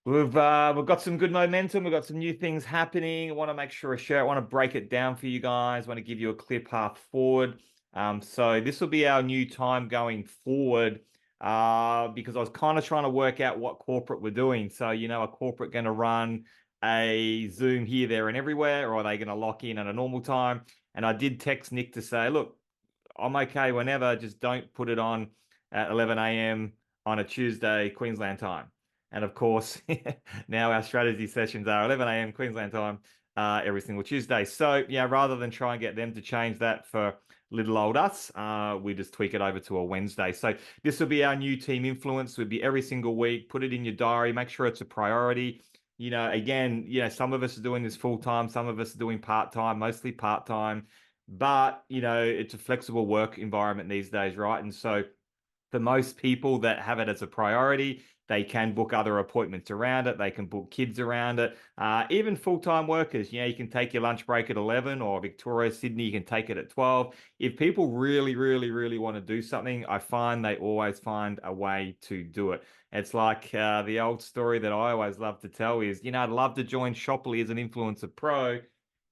We've got some good momentum. We've got some new things happening. I want to make sure I share it. I want to break it down for you guys. I want to give you a clear path forward. So this will be our new time going forward. Because I was kind of trying to work out what corporate we're doing. So, a corporate going to run a Zoom here, there, and everywhere, or are they going to lock in at a normal time? And I did text Nick to say, look, I'm okay whenever, just don't put it on at 11 a.m. on a Tuesday, Queensland time. And of course, now our strategy sessions are 11 a.m. Queensland time every single Tuesday. So, yeah, rather than try and get them to change that for little old us, we just tweak it over to a Wednesday. So, this will be our new team influence. Would be every single week. Put it in your diary. Make sure it's a priority. Again, some of us are doing this full time, some of us are doing part time, mostly part time. But, it's a flexible work environment these days, right? And so, for most people that have it as a priority, they can book other appointments around it. They can book kids around it. Even full-time workers, you can take your lunch break at 11 or Victoria, Sydney, you can take it at 12. If people really, really, really want to do something, I find they always find a way to do it. It's like the old story that I always love to tell is, I'd love to join Shoply as an influencer pro.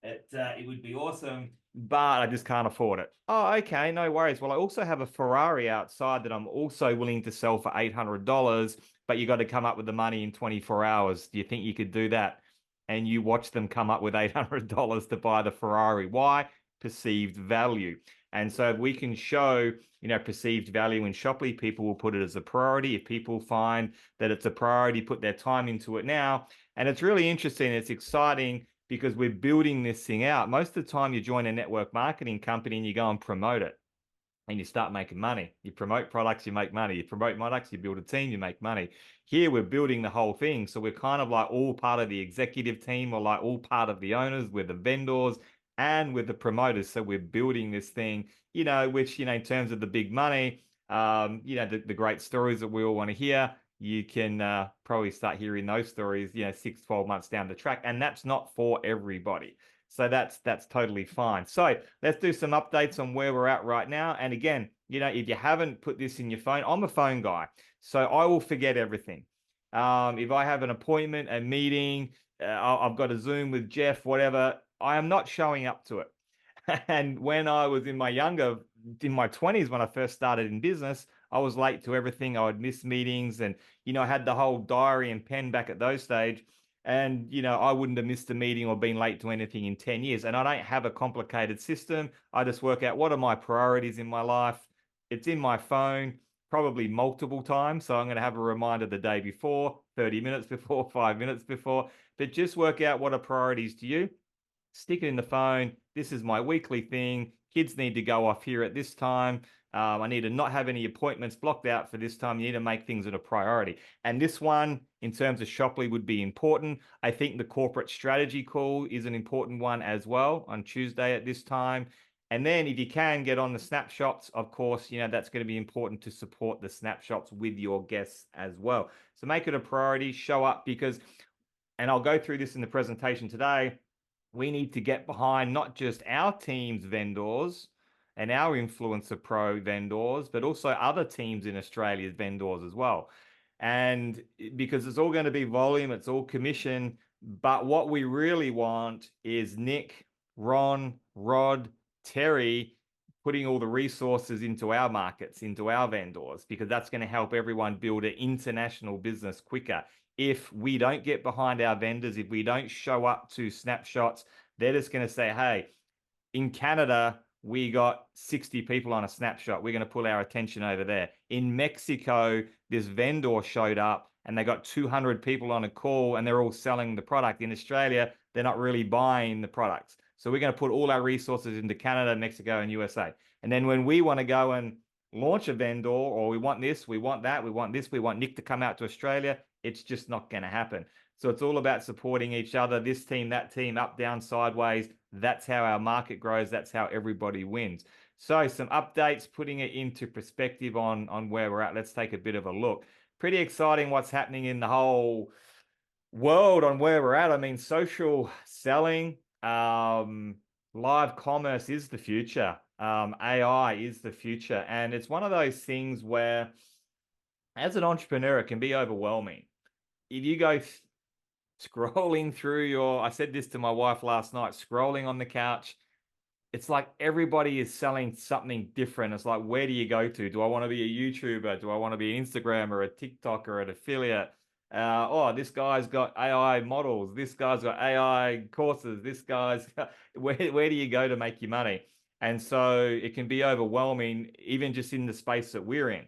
It would be awesome, but I just can't afford it. Oh, okay, no worries. Well, I also have a Ferrari outside that I'm also willing to sell for $800, but you got to come up with the money in 24 hours. Do you think you could do that? And you watch them come up with $800 to buy the Ferrari. Why? Perceived value. And so if we can show, perceived value in Shoply, people will put it as a priority. If people find that it's a priority, put their time into it now. And it's really interesting. It's exciting because we're building this thing out. Most of the time, you join a network marketing company and you go and promote it and you start making money. You promote products, you make money. You promote products, you build a team, you make money. Here, we're building the whole thing. So we're kind of like all part of the executive team or like all part of the owners, we're the vendors and with the promoters. So we're building this thing, which, in terms of the big money, the great stories that we all want to hear, you can probably start hearing those stories, 6, 12 months down the track. And that's not for everybody. So that's totally fine. So let's do some updates on where we're at right now. And again, if you haven't put this in your phone, I'm a phone guy, so I will forget everything. If I have an appointment, a meeting, I've got a Zoom with Jeff, whatever, I am not showing up to it. And when I was in my 20s, when I first started in business, I was late to everything. I would miss meetings and, I had the whole diary and pen back at those stage. And, I wouldn't have missed a meeting or been late to anything in 10 years. And I don't have a complicated system. I just work out what are my priorities in my life. It's in my phone, probably multiple times. So I'm going to have a reminder the day before, 30 minutes before, 5 minutes before, but just work out what are priorities to you, stick it in the phone. This is my weekly thing. Kids need to go off here at this time. I need to not have any appointments blocked out for this time. You need to make things a priority. And this one, in terms of Shoply, would be important. I think the corporate strategy call is an important one as well on Tuesday at this time. And then if you can get on the snapshots, of course, that's going to be important to support the snapshots with your guests as well. So make it a priority, show up because, and I'll go through this in the presentation today, we need to get behind not just our team's vendors and our influencer pro vendors, but also other teams in Australia's vendors as well. And because it's all going to be volume, it's all commission. But what we really want is Nick, Ron, Rod, Terry putting all the resources into our markets, into our vendors, because that's going to help everyone build an international business quicker. If we don't get behind our vendors, if we don't show up to snapshots, they're just going to say, hey, in Canada, we got 60 people on a snapshot. We're going to pull our attention over there. In Mexico, this vendor showed up and they got 200 people on a call and they're all selling the product. In Australia, they're not really buying the products. So we're going to put all our resources into Canada, Mexico, and USA. And then when we want to go and launch a vendor, or we want this, we want that, we want this, we want Nick to come out to Australia, it's just not going to happen. So it's all about supporting each other, this team, that team, up, down, sideways. That's how our market grows. That's how everybody wins. So some updates, putting it into perspective on where we're at. Let's take a bit of a look. Pretty exciting what's happening in the whole world on where we're at. I mean, social selling, live commerce is the future. AI is the future. And it's one of those things where, as an entrepreneur, it can be overwhelming. If you go scrolling through I said this to my wife last night, scrolling on the couch. It's like everybody is selling something different. It's like, where do you go to? Do I want to be a YouTuber? Do I want to be an Instagrammer, a TikToker, an affiliate? Oh, this guy's got AI models. This guy's got AI courses. This guy's where do you go to make your money? And so it can be overwhelming, even just in the space that we're in.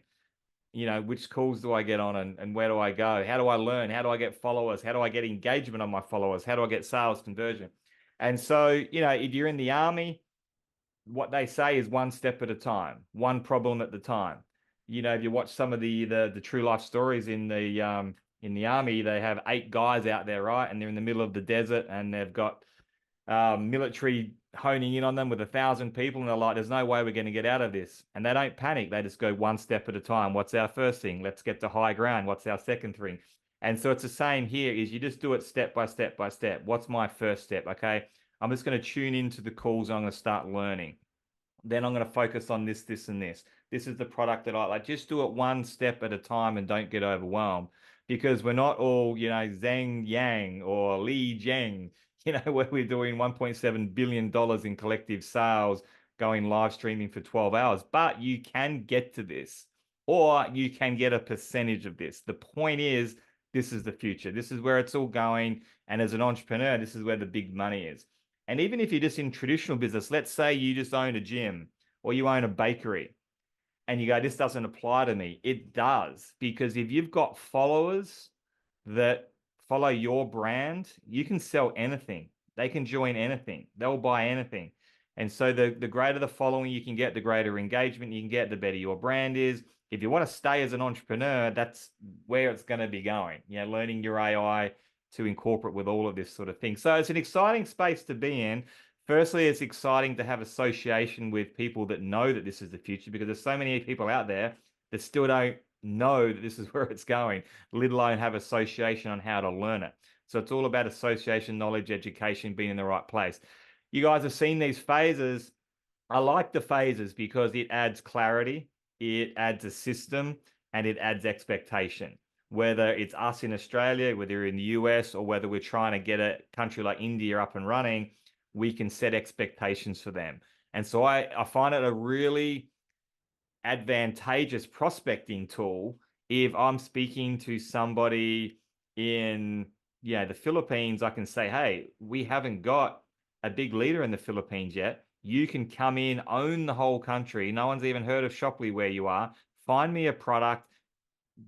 Which calls do I get on, and where do I go? How do I learn? How do I get followers? How do I get engagement on my followers? How do I get sales conversion? And so, if you're in the army, what they say is one step at a time, one problem at the time. If you watch some of the true life stories in the army, they have 8 guys out there, right? And they're in the middle of the desert, and they've got military honing in on them with 1,000 people, and they're like, "There's no way we're going to get out of this." And they don't panic; they just go one step at a time. What's our first thing? Let's get to high ground. What's our second thing? And so it's the same here: is you just do it step by step by step. What's my first step? Okay, I'm just going to tune into the calls. I'm going to start learning. Then I'm going to focus on this, this, and this. This is the product that I like. Just do it one step at a time and don't get overwhelmed, because we're not all, Zhang Yang or Li Jiang, where we're doing $1.7 billion in collective sales going live streaming for 12 hours. But you can get to this, or you can get a percentage of this. The point is, this is the future. This is where it's all going. And as an entrepreneur, this is where the big money is. And even if you're just in traditional business, let's say you just own a gym or you own a bakery, and you go, this doesn't apply to me. It does, because if you've got followers that follow your brand, you can sell anything. They can join anything. They'll buy anything. And so the greater the following you can get, the greater engagement you can get, the better your brand is. If you want to stay as an entrepreneur, that's where it's going to be going. Learning your AI to incorporate with all of this sort of thing. So it's an exciting space to be in. Firstly, it's exciting to have association with people that know that this is the future, because there's so many people out there that still don't know that this is where it's going, let alone have association on how to learn it. So it's all about association, knowledge, education, being in the right place. You guys have seen these phases. I like the phases because it adds clarity, it adds a system, and it adds expectation. Whether it's us in Australia, whether you're in the US, or whether we're trying to get a country like India up and running, we can set expectations for them. And so I find it a really advantageous prospecting tool if I'm speaking to somebody in the Philippines. I can say, hey, we haven't got a big leader in the Philippines yet. You can come in, own the whole country. No one's even heard of Shoply where you are. Find me a product,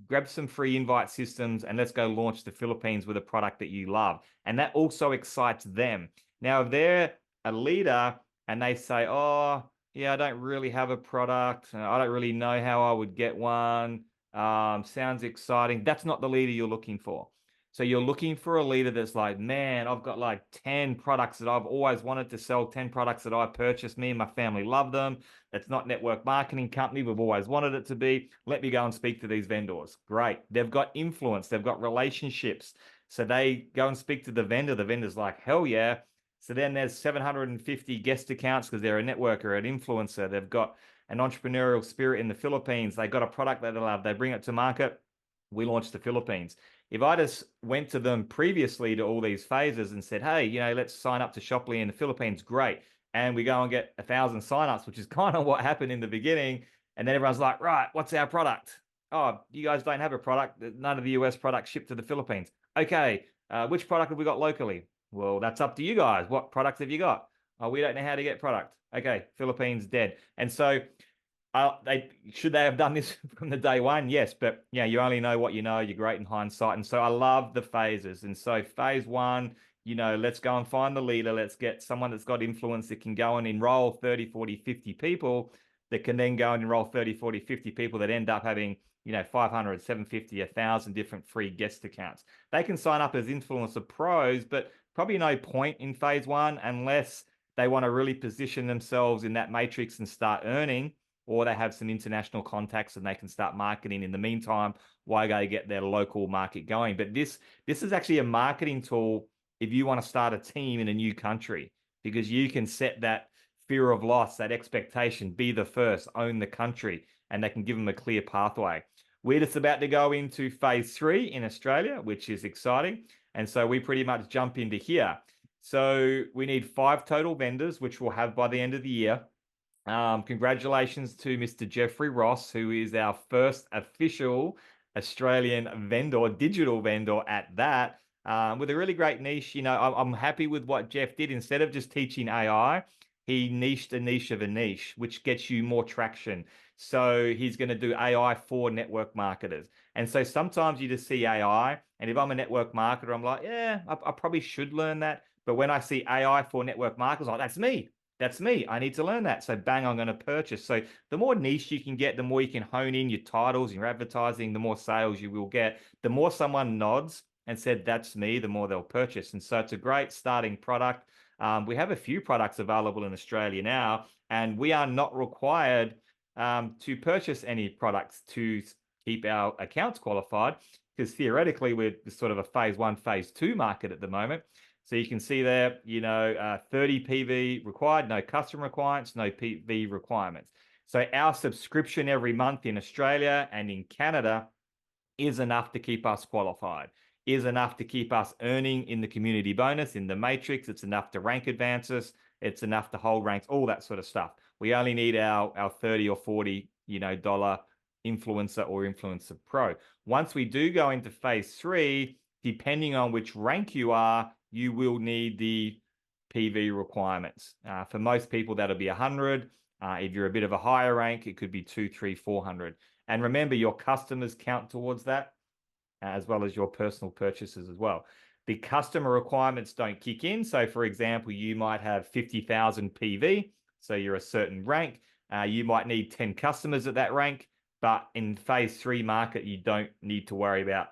grab some free invite systems, and let's go launch the Philippines with a product that you love. And that also excites them. Now, if they're a leader and they say, oh, yeah, I don't really have a product, I don't really know how I would get one, sounds exciting, that's not the leader you're looking for. So you're looking for a leader that's like, man, I've got like 10 products that I've always wanted to sell, 10 products that I purchased. Me and my family love them. It's not network marketing company. We've always wanted it to be. Let me go and speak to these vendors. Great. They've got influence. They've got relationships. So they go and speak to the vendor. The vendor's like, hell yeah. So then there's 750 guest accounts because they're a networker, an influencer. They've got an entrepreneurial spirit in the Philippines. They got a product that they love. They bring it to market. We launched the Philippines. If I just went to them previously to all these phases and said, hey, let's sign up to Shoply in the Philippines, great. And we go and get 1,000 signups, which is kind of what happened in the beginning. And then everyone's like, right, what's our product? Oh, you guys don't have a product. None of the US products shipped to the Philippines. Okay, which product have we got locally? Well, that's up to you guys. What products have you got? Oh, we don't know how to get product. Okay, Philippines dead. And so should they have done this from the day one? Yes, but you only know what you know. You're great in hindsight. And so I love the phases. And so phase one, let's go and find the leader. Let's get someone that's got influence that can go and enroll 30, 40, 50 people that can then go and enroll 30, 40, 50 people that end up having 500, 750, 1,000 different free guest accounts. They can sign up as influencer pros, but probably no point in phase one unless they want to really position themselves in that matrix and start earning, or they have some international contacts and they can start marketing in the meantime while they get their local market going. But this is actually a marketing tool if you want to start a team in a new country, because you can set that fear of loss, that expectation, be the first, own the country, and they can give them a clear pathway. We're just about to go into phase three in Australia, which is exciting. And so we pretty much jump into here. So we need 5 total vendors, which we'll have by the end of the year. Congratulations to Mr. Jeffrey Ross, who is our first official Australian vendor, digital vendor at that, with a really great niche. You know, I'm happy with what Jeff did. Instead of just teaching AI, he niched a niche of a niche, which gets you more traction. So he's going to do AI for network marketers. And so sometimes you just see AI, and if I'm a network marketer, I'm like, yeah, I probably should learn that. But when I see AI for network marketers, I'm like, that's me. That's me. I need to learn that. So bang, I'm going to purchase. So the more niche you can get, the more you can hone in your titles, your advertising, the more sales you will get. The more someone nods and said, that's me, the more they'll purchase. And so it's a great starting product. We have a few products available in Australia now, and we are not required to purchase any products to keep our accounts qualified, because theoretically we're sort of a phase 1, phase 2 market at the moment. So you can see there, 30 PV required, no custom requirements, no PV requirements. So our subscription every month in Australia and in Canada is enough to keep us qualified, is enough to keep us earning in the community bonus, in the matrix. It's enough to rank advances. It's enough to hold ranks, all that sort of stuff. We only need our 30 or 40, dollar influencer or influencer pro. Once we do go into phase 3, depending on which rank you are, you will need the PV requirements. For most people, that'll be 100. If you're a bit of a higher rank, it could be 200, 300, 400. And remember, your customers count towards that, as well as your personal purchases as well. The customer requirements don't kick in. So for example, you might have 50,000 PV. So you're a certain rank. You might need 10 customers at that rank. But in phase 3 market, you don't need to worry about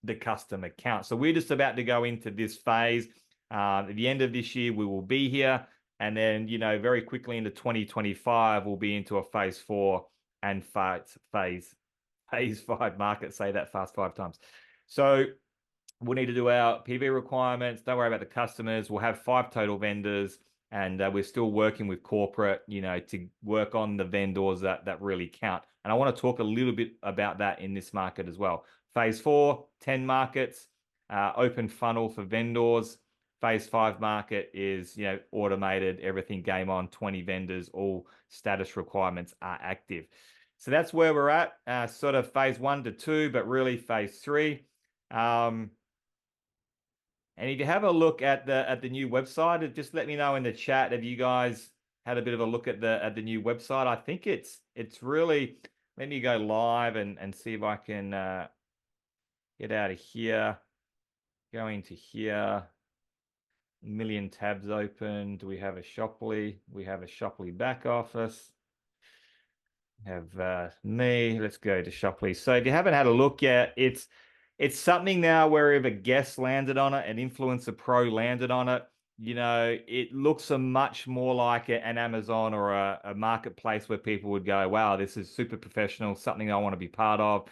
the customer count. So we're just about to go into this phase. At the end of this year, we will be here. And then, very quickly into 2025, we'll be into a phase 4 and phase 5 market. Say that fast 5 times. So we'll need to do our PV requirements. Don't worry about the customers. We'll have 5 total vendors, and we're still working with corporate, to work on the vendors that really count. And I want to talk a little bit about that in this market as well. Phase 4, 10 markets, open funnel for vendors. Phase 5 market is, automated, everything game on, 20 vendors, all status requirements are active. So that's where we're at, sort of phase 1 to 2, but really phase 3. And if you have a look at the new website, just let me know in the chat if you guys had a bit of a look at the new website. I think it's really. Let me go live and see if I can get out of here. Go into here. A million tabs open. Do we have a Shoply? We have a Shoply back office. Have me. Let's go to Shoply. So if you haven't had a look yet, it's something now where if a guest landed on it, an influencer pro landed on it, it looks a much more like an Amazon or a marketplace where people would go, wow, this is super professional, something I want to be part of.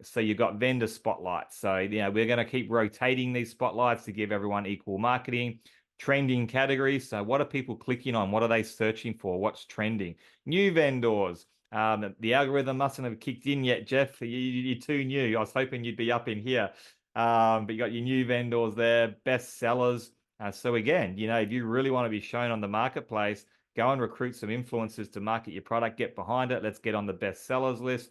So you've got vendor spotlights. So, we're going to keep rotating these spotlights to give everyone equal marketing. Trending categories. So what are people clicking on? What are they searching for? What's trending? New vendors. The algorithm mustn't have kicked in yet, Jeff. You're too new. I was hoping you'd be up in here. But you got your new vendors there, best sellers. So again, if you really want to be shown on the marketplace, go and recruit some influencers to market your product, get behind it. Let's get on the best sellers list.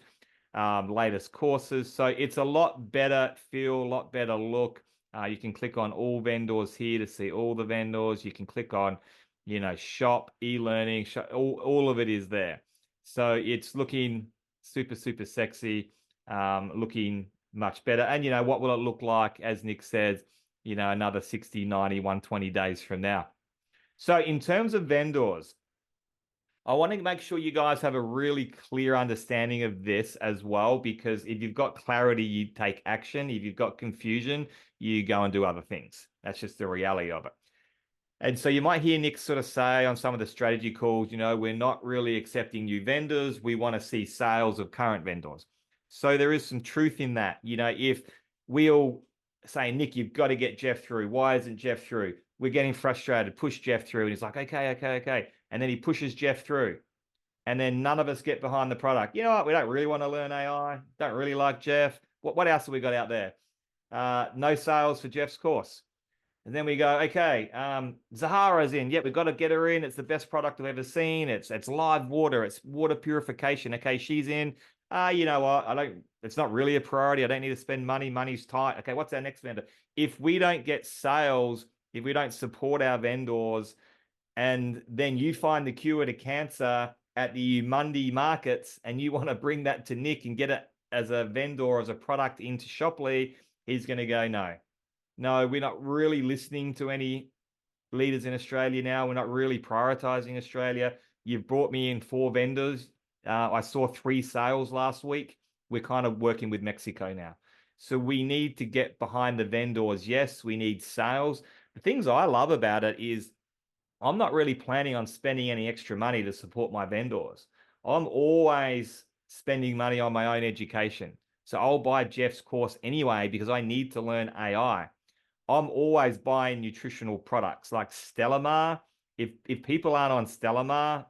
Latest courses. So it's a lot better feel, a lot better look. You can click on all vendors here to see all the vendors. You can click on, shop, e-learning, all of it is there. So it's looking super, super sexy, looking much better. And, what will it look like, as Nick says, another 60, 90, 120 days from now. So in terms of vendors, I want to make sure you guys have a really clear understanding of this as well, because if you've got clarity, you take action. If you've got confusion, you go and do other things. That's just the reality of it. And so you might hear Nick sort of say on some of the strategy calls, we're not really accepting new vendors. We want to see sales of current vendors. So there is some truth in that. If we all say, Nick, you've got to get Jeff through. Why isn't Jeff through? We're getting frustrated, push Jeff through. And he's like, okay. And then he pushes Jeff through. And then none of us get behind the product. You know what? We don't really want to learn AI. Don't really like Jeff. What else have we got out there? no sales for Jeff's course. And then we go, okay, Zahara's in. Yep, we've got to get her in. It's the best product I've ever seen. It's live water. It's water purification. Okay, she's in. You know what? it's not really a priority. I don't need to spend money. Money's tight. Okay, what's our next vendor? If we don't get sales, if we don't support our vendors, and then you find the cure to cancer at the Monday markets and you want to bring that to Nick and get it as a vendor, as a product into Shoply, he's going to go, no, we're not really listening to any leaders in Australia now. We're not really prioritizing Australia. You've brought me in 4 vendors. I saw 3 sales last week. We're kind of working with Mexico now. So we need to get behind the vendors. Yes, we need sales. The things I love about it is I'm not really planning on spending any extra money to support my vendors. I'm always spending money on my own education. So I'll buy Jeff's course anyway because I need to learn AI. I'm always buying nutritional products like Stellamar. If people aren't on Stellamar,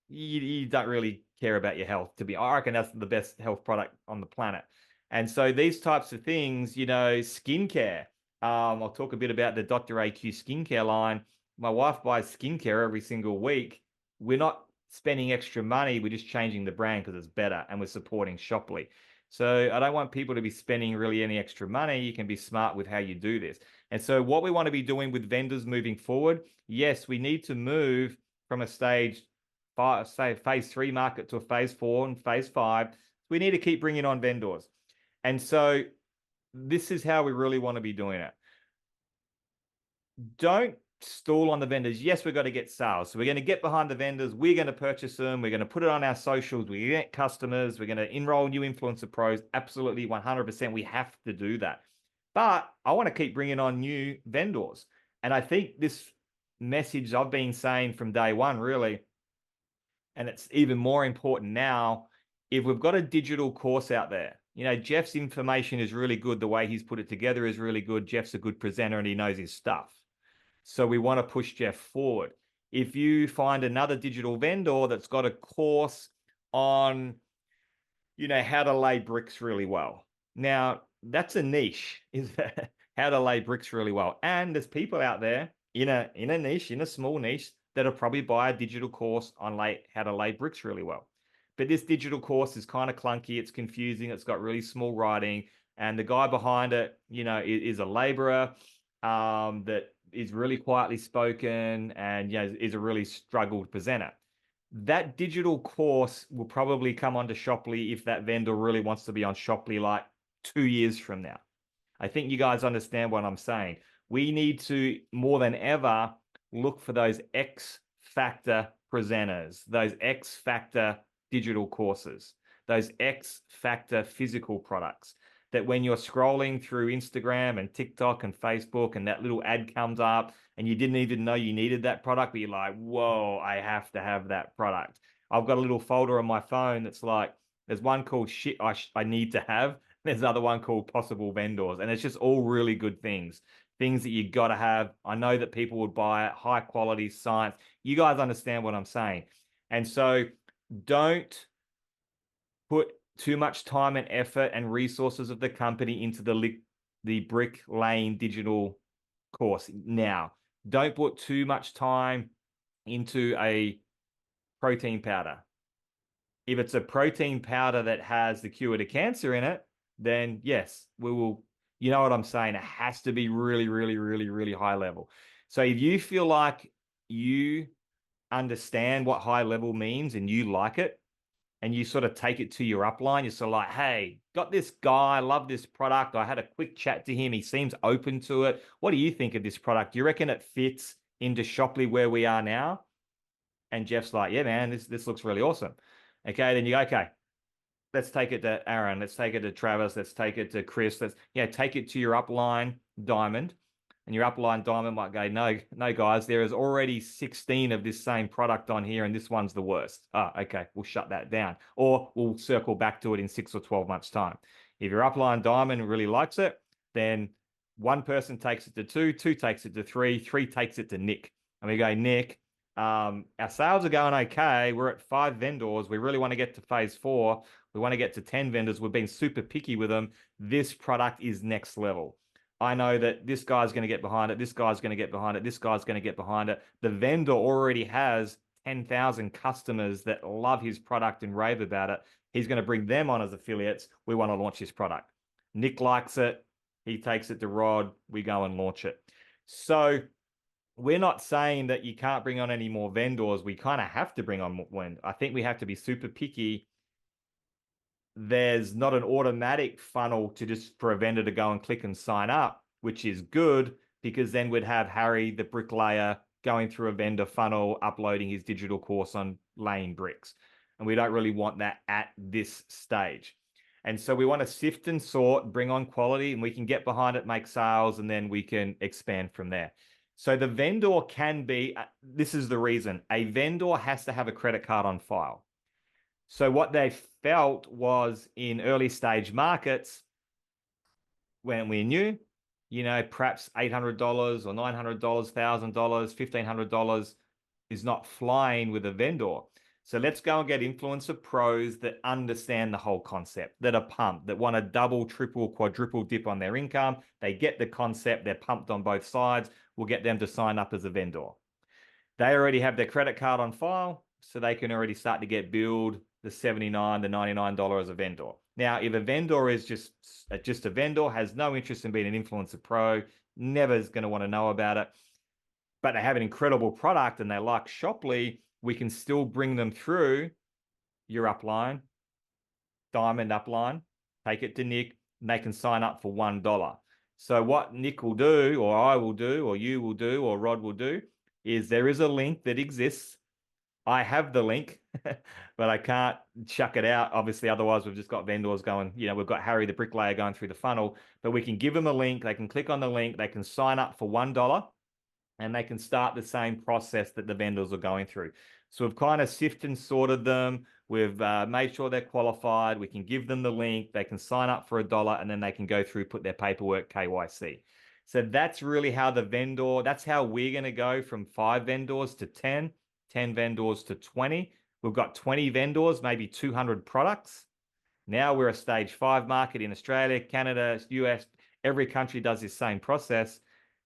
you don't really care about your health. I reckon that's the best health product on the planet. And so these types of things, skincare. I'll talk a bit about the Dr. AQ skincare line. My wife buys skincare every single week. We're not spending extra money. We're just changing the brand because it's better, and we're supporting Shoply. So I don't want people to be spending really any extra money. You can be smart with how you do this. And so what we want to be doing with vendors moving forward, yes, we need to move from a stage 5, say phase 3 market to a phase 4 and phase 5. We need to keep bringing on vendors. And so this is how we really want to be doing it. Don't stall on the vendors. Yes, we've got to get sales. So we're going to get behind the vendors. We're going to purchase them. We're going to put it on our socials. We get customers. We're going to enroll new influencer pros. Absolutely, 100%. We have to do that. But I want to keep bringing on new vendors. And I think this message I've been saying from day one, really, and it's even more important now, if we've got a digital course out there, Jeff's information is really good. The way he's put it together is really good. Jeff's a good presenter and he knows his stuff. So we want to push Jeff forward. If you find another digital vendor that's got a course on, how to lay bricks really well. Now, that's a niche, is how to lay bricks really well. And there's people out there in a niche, in a small niche, that'll probably buy a digital course on how to lay bricks really well. But this digital course is kind of clunky. It's confusing. It's got really small writing. And the guy behind it, is a laborer that is really quietly spoken and is a really struggled presenter. That digital course will probably come onto Shoply if that vendor really wants to be on Shoply like 2 years from now. I think you guys understand what I'm saying. We need to, more than ever, look for those X factor presenters, those X factor digital courses, those X factor physical products, that when you're scrolling through Instagram and TikTok and Facebook and that little ad comes up and you didn't even know you needed that product, but you're like, whoa, I have to have that product. I've got a little folder on my phone that's like, there's one called shit I need to have. There's another one called possible vendors. And it's just all really good things that you got to have. I know that people would buy it, high quality science. You guys understand what I'm saying. And so don't put too much time and effort and resources of the company into the brick laying digital course now. Don't put too much time into a protein powder. If it's a protein powder that has the cure to cancer in it, then yes, we will, you know what I'm saying? It has to be really, really, really, really high level. So if you feel like you understand what high level means and you like it, and you sort of take it to your upline, you're sort of like, hey, got this guy, love this product. I had a quick chat to him. He seems open to it. What do you think of this product? Do you reckon it fits into Shoply where we are now? And Jeff's like, yeah, man, this looks really awesome. Okay, then you go, okay, let's take it to Aaron. Let's take it to Travis. Let's take it to Chris. Let's take it to your upline diamond. And your upline diamond might go, no, guys, there is already 16 of this same product on here, and this one's the worst. Okay, we'll shut that down. Or we'll circle back to it in 6 or 12 months' time. If your upline diamond really likes it, then one person takes it to 2, 2 takes it to 3, 3 takes it to Nick. And we go, Nick, our sales are going okay. We're at 5 vendors. We really want to get to phase 4. We want to get to 10 vendors. We've been super picky with them. This product is next level. I know that this guy's going to get behind it. This guy's going to get behind it. This guy's going to get behind it. The vendor already has 10,000 customers that love his product and rave about it. He's going to bring them on as affiliates. We want to launch this product. Nick likes it. He takes it to Rod. We go and launch it. So we're not saying that you can't bring on any more vendors. We kind of have to bring on one. I think we have to be super picky. There's not an automatic funnel to just for a vendor to go and click and sign up, which is good because then we'd have Harry, the bricklayer, going through a vendor funnel, uploading his digital course on laying bricks. And we don't really want that at this stage. And so we want to sift and sort, bring on quality, and we can get behind it, make sales, and then we can expand from there. So the vendor can be, this is the reason, a vendor has to have a credit card on file. So what they felt was in early stage markets, when we knew, perhaps $800 or $900, $1,000, $1,500 is not flying with a vendor. So let's go and get influencer pros that understand the whole concept, that are pumped, that want to double, triple, quadruple dip on their income. They get the concept. They're pumped on both sides. We'll get them to sign up as a vendor. They already have their credit card on file, so they can already start to get billed the $79, the $99 as a vendor. Now, if a vendor is just a vendor, has no interest in being an influencer pro, never is going to want to know about it, but they have an incredible product and they like Shoply, we can still bring them through your upline, diamond upline, take it to Nick, and they can sign up for $1. So what Nick will do, or I will do, or you will do, or Rod will do, is there is a link that exists. I have the link, but I can't chuck it out. Obviously, otherwise we've just got vendors going, we've got Harry, the bricklayer, going through the funnel, but we can give them a link. They can click on the link. They can sign up for $1 and they can start the same process that the vendors are going through. So we've kind of sifted and sorted them. We've made sure they're qualified. We can give them the link. They can sign up for $1 and then they can go through, put their paperwork, KYC. So that's really how that's how we're going to go from 5 vendors to 10 vendors to 20. We've got 20 vendors, maybe 200 products. Now we're a stage 5 market in Australia, Canada, US. Every country does this same process.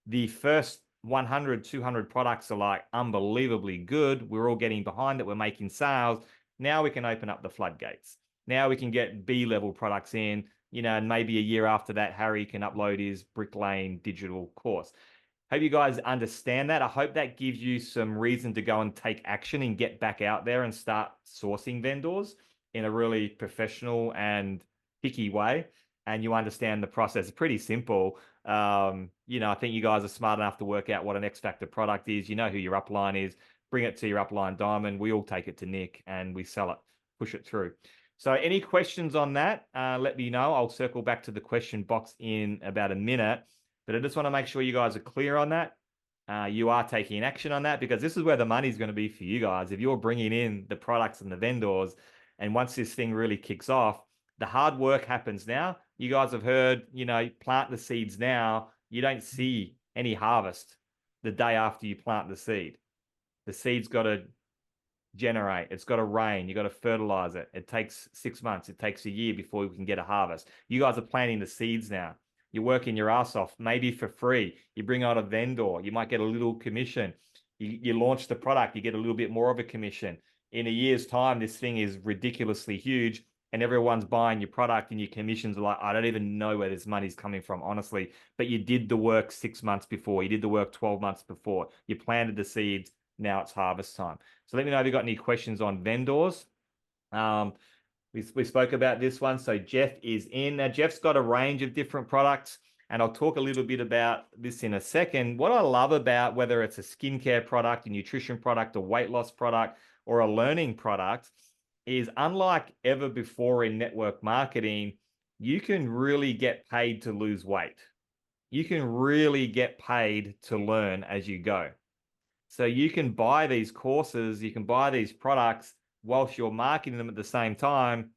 The first 100, 200 products are like unbelievably good. We're all getting behind it. We're making sales. Now we can open up the floodgates. Now we can get B-level products in, and maybe a year after that, Harry can upload his bricklaying digital course. Hope you guys understand that. I hope that gives you some reason to go and take action and get back out there and start sourcing vendors in a really professional and picky way. And you understand the process. It's pretty simple. I think you guys are smart enough to work out what an X Factor product is. You know who your upline is. Bring it to your upline diamond. We all take it to Nick and we sell it, push it through. So any questions on that, let me know. I'll circle back to the question box in about a minute. But I just want to make sure you guys are clear on that. You are taking action on that because this is where the money's going to be for you guys. If you're bringing in the products and the vendors, and once this thing really kicks off, the hard work happens now. You guys have heard, plant the seeds now. You don't see any harvest the day after you plant the seed. The seed's got to generate. It's got to rain. You got to fertilize it. It takes 6 months. It takes a year before we can get a harvest. You guys are planting the seeds now. You're working your ass off, maybe for free. You bring out a vendor. You might get a little commission. You launch the product. You get a little bit more of a commission. In a year's time, this thing is ridiculously huge and everyone's buying your product and your commissions are like, I don't even know where this money's coming from, honestly. But you did the work 6 months before. You did the work 12 months before. You planted the seeds. Now it's harvest time. So let me know if you've got any questions on vendors. We spoke about this one. So Jeff is in. Now, Jeff's got a range of different products, and I'll talk a little bit about this in a second. What I love about whether it's a skincare product, a nutrition product, a weight loss product, or a learning product is unlike ever before in network marketing, you can really get paid to lose weight. You can really get paid to learn as you go. So you can buy these courses, you can buy these products whilst you're marketing them at the same time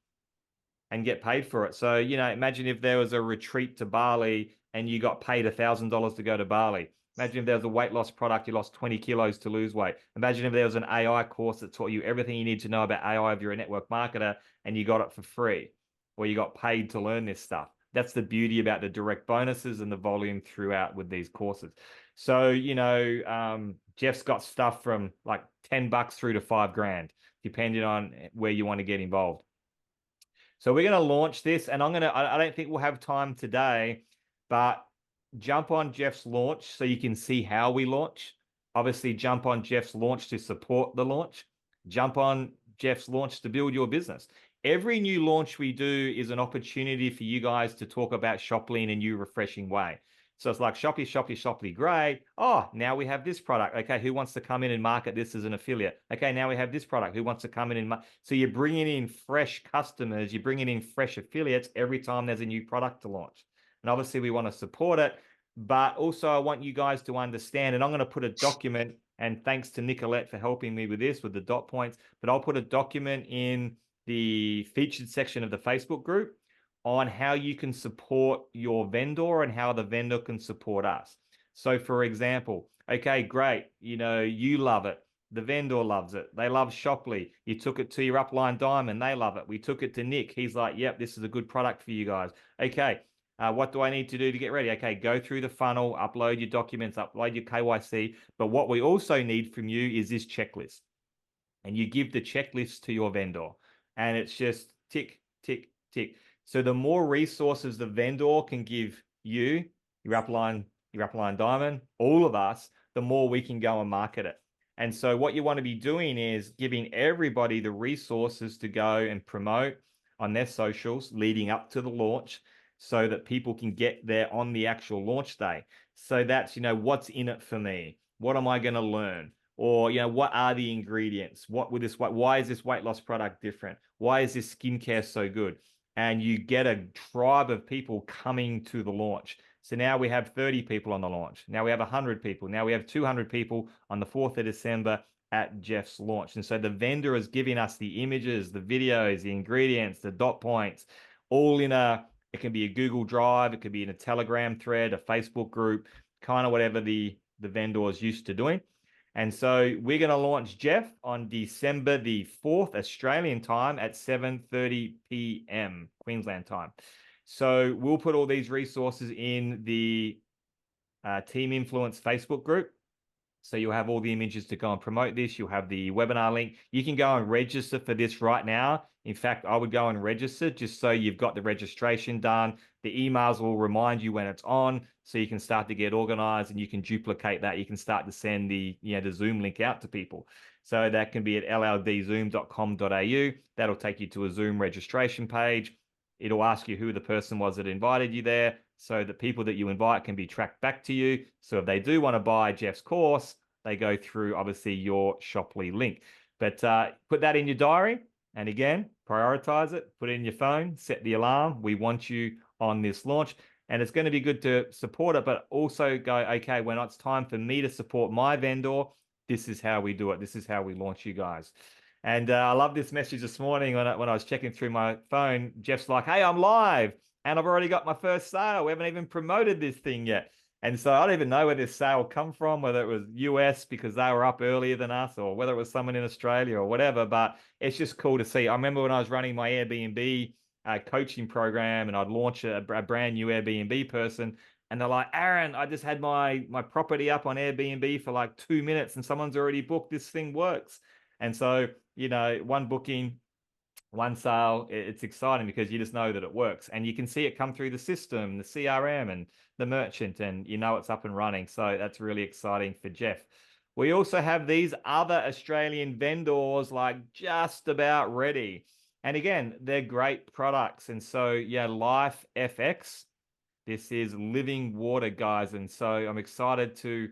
and get paid for it. So, imagine if there was a retreat to Bali and you got paid $1,000 to go to Bali. Imagine if there was a weight loss product, you lost 20 kilos to lose weight. Imagine if there was an AI course that taught you everything you need to know about AI if you're a network marketer and you got it for free, or you got paid to learn this stuff. That's the beauty about the direct bonuses and the volume throughout with these courses. So, Jeff's got stuff from like $10 through to $5,000, depending on where you want to get involved. So we're going to launch this, and I don't think we'll have time today, but jump on Jeff's launch so you can see how we launch. Obviously, jump on Jeff's launch to support the launch. Jump on Jeff's launch to build your business. Every new launch we do is an opportunity for you guys to talk about Shoply in a new, refreshing way. So it's like Shoply, great. Oh, now we have this product. Okay, who wants to come in and market this as an affiliate? Okay, now we have this product. Who wants to come in and so you're bringing in fresh customers, you're bringing in fresh affiliates every time there's a new product to launch. And obviously we want to support it, but also I want you guys to understand, and I'm going to put a document, and thanks to Nicolette for helping me with this, with the dot points, but I'll put a document in the featured section of the Facebook group on how you can support your vendor and how the vendor can support us. So for example, okay, great. You love it. The vendor loves it. They love Shoply. You took it to your upline diamond. They love it. We took it to Nick. He's like, yep, this is a good product for you guys. Okay. What do I need to do to get ready? Okay, go through the funnel, upload your documents, upload your KYC. But what we also need from you is this checklist. And you give the checklist to your vendor. And it's just tick, tick, tick. So the more resources the vendor can give you, your upline diamond, all of us, the more we can go and market it. And so what you want to be doing is giving everybody the resources to go and promote on their socials leading up to the launch, so that people can get there on the actual launch day. So that's, what's in it for me? What am I going to learn? Or, what are the ingredients? Why is this weight loss product different? Why is this skincare so good? And you get a tribe of people coming to the launch. So now we have 30 people on the launch. Now we have 100 people. Now we have 200 people on the 4th of December at Jeff's launch. And so the vendor is giving us the images, the videos, the ingredients, the dot points, all in it can be a Google Drive, it could be in a Telegram thread, a Facebook group, kind of whatever the vendor is used to doing. And so we're going to launch Jeff on December the 4th, Australian time at 7:30 p.m. Queensland time. So we'll put all these resources in the Team Influence Facebook group. So you'll have all the images to go and promote this. You'll have the webinar link. You can go and register for this right now. In fact, I would go and register just so you've got the registration done. The emails will remind you when it's on, so you can start to get organized and you can duplicate that. You can start to send the Zoom link out to people. So that can be at ldzoom.com.au. That'll take you to a Zoom registration page. It'll ask you who the person was that invited you there, so the people that you invite can be tracked back to you. So if they do want to buy Jeff's course, they go through, obviously, your Shoply link. But put that in your diary. And again, prioritize it, put it in your phone, set the alarm. We want you on this launch. And it's going to be good to support it, but also go, okay, when it's time for me to support my vendor, this is how we do it. This is how we launch you guys. And I love this message this morning when I was checking through my phone. Jeff's like, hey, I'm live and I've already got my first sale. We haven't even promoted this thing yet. And so I don't even know where this sale come from, whether it was US because they were up earlier than us, or whether it was someone in Australia or whatever. But it's just cool to see. I remember when I was running my Airbnb coaching program and I'd launch a brand new Airbnb person, and they're like, Aaron, I just had my property up on Airbnb for like 2 minutes and someone's already booked. This thing works. And so, one booking, one sale, it's exciting because you just know that it works and you can see it come through the system, the CRM and the merchant, and it's up and running. So that's really exciting for Jeff. We also have these other Australian vendors like just about ready. And again, they're great products. And so, Life FX, this is living water, guys. And so I'm excited to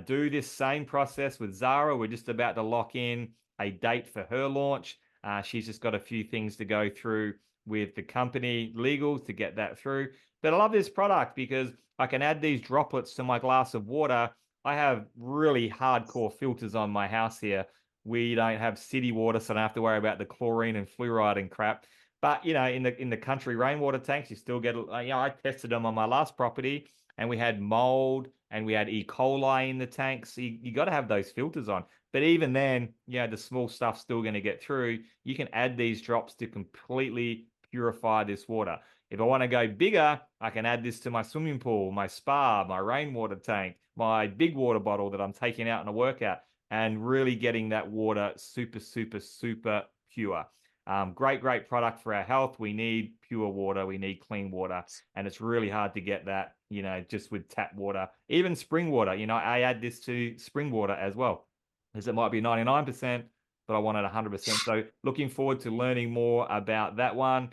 do this same process with Zara. We're just about to lock in a date for her launch. She's just got a few things to go through with the company legals to get that through. But I love this product because I can add these droplets to my glass of water. I have really hardcore filters on my house here. We don't have city water, so I don't have to worry about the chlorine and fluoride and crap. But in the country rainwater tanks, you still get, I tested them on my last property, and we had mold and we had E. coli in the tanks. So you got to have those filters on. But even then, the small stuff's still going to get through. You can add these drops to completely purify this water. If I want to go bigger, I can add this to my swimming pool, my spa, my rainwater tank, my big water bottle that I'm taking out in a workout, and really getting that water super, super, super pure. Great product for our health. We need pure water. We need clean water. And it's really hard to get that, just with tap water, even spring water. I add this to spring water as well, because it might be 99%, but I want it 100%. So looking forward to learning more about that one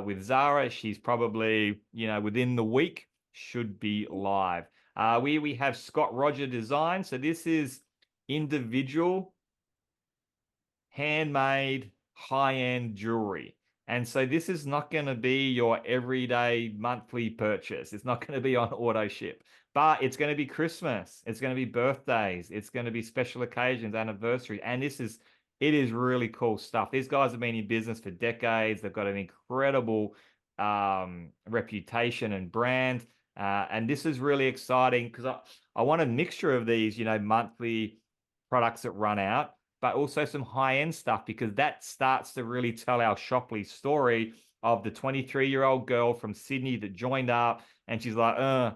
with Zara. She's probably, within the week should be live. We have Scott Roger Design. So this is individual, handmade, high-end jewelry. And so this is not going to be your everyday monthly purchase. It's not going to be on auto ship, but it's going to be Christmas. It's going to be birthdays. It's going to be special occasions, anniversaries. And it is really cool stuff. These guys have been in business for decades. They've got an incredible reputation and brand. And this is really exciting because I want a mixture of these, monthly products that run out, but also some high-end stuff, because that starts to really tell our Shopley story of the 23-year-old girl from Sydney that joined up, and she's like, $10,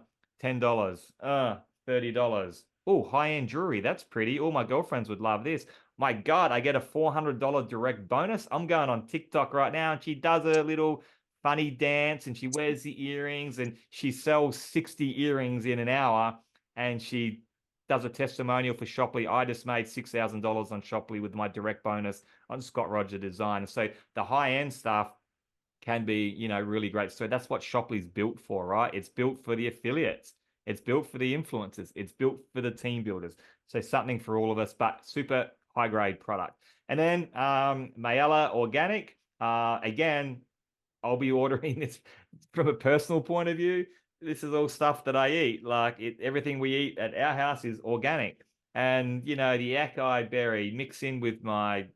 $30. Oh, high-end jewelry, that's pretty. Oh, my girlfriends would love this. My God, I get a $400 direct bonus. I'm going on TikTok right now, and she does a little funny dance, and she wears the earrings, and she sells 60 earrings in an hour, and she does a testimonial for Shopley. I just made $6,000 on Shopley with my direct bonus on Scott Roger Design. So the high-end stuff can be, really great. So that's what Shopley's built for, right? It's built for the affiliates. It's built for the influencers. It's built for the team builders. So something for all of us, but super high-grade product. And then Mayella Organic. Again, I'll be ordering this from a personal point of view. This is all stuff that I eat. Like everything we eat at our house is organic. And the acai berry mix in with my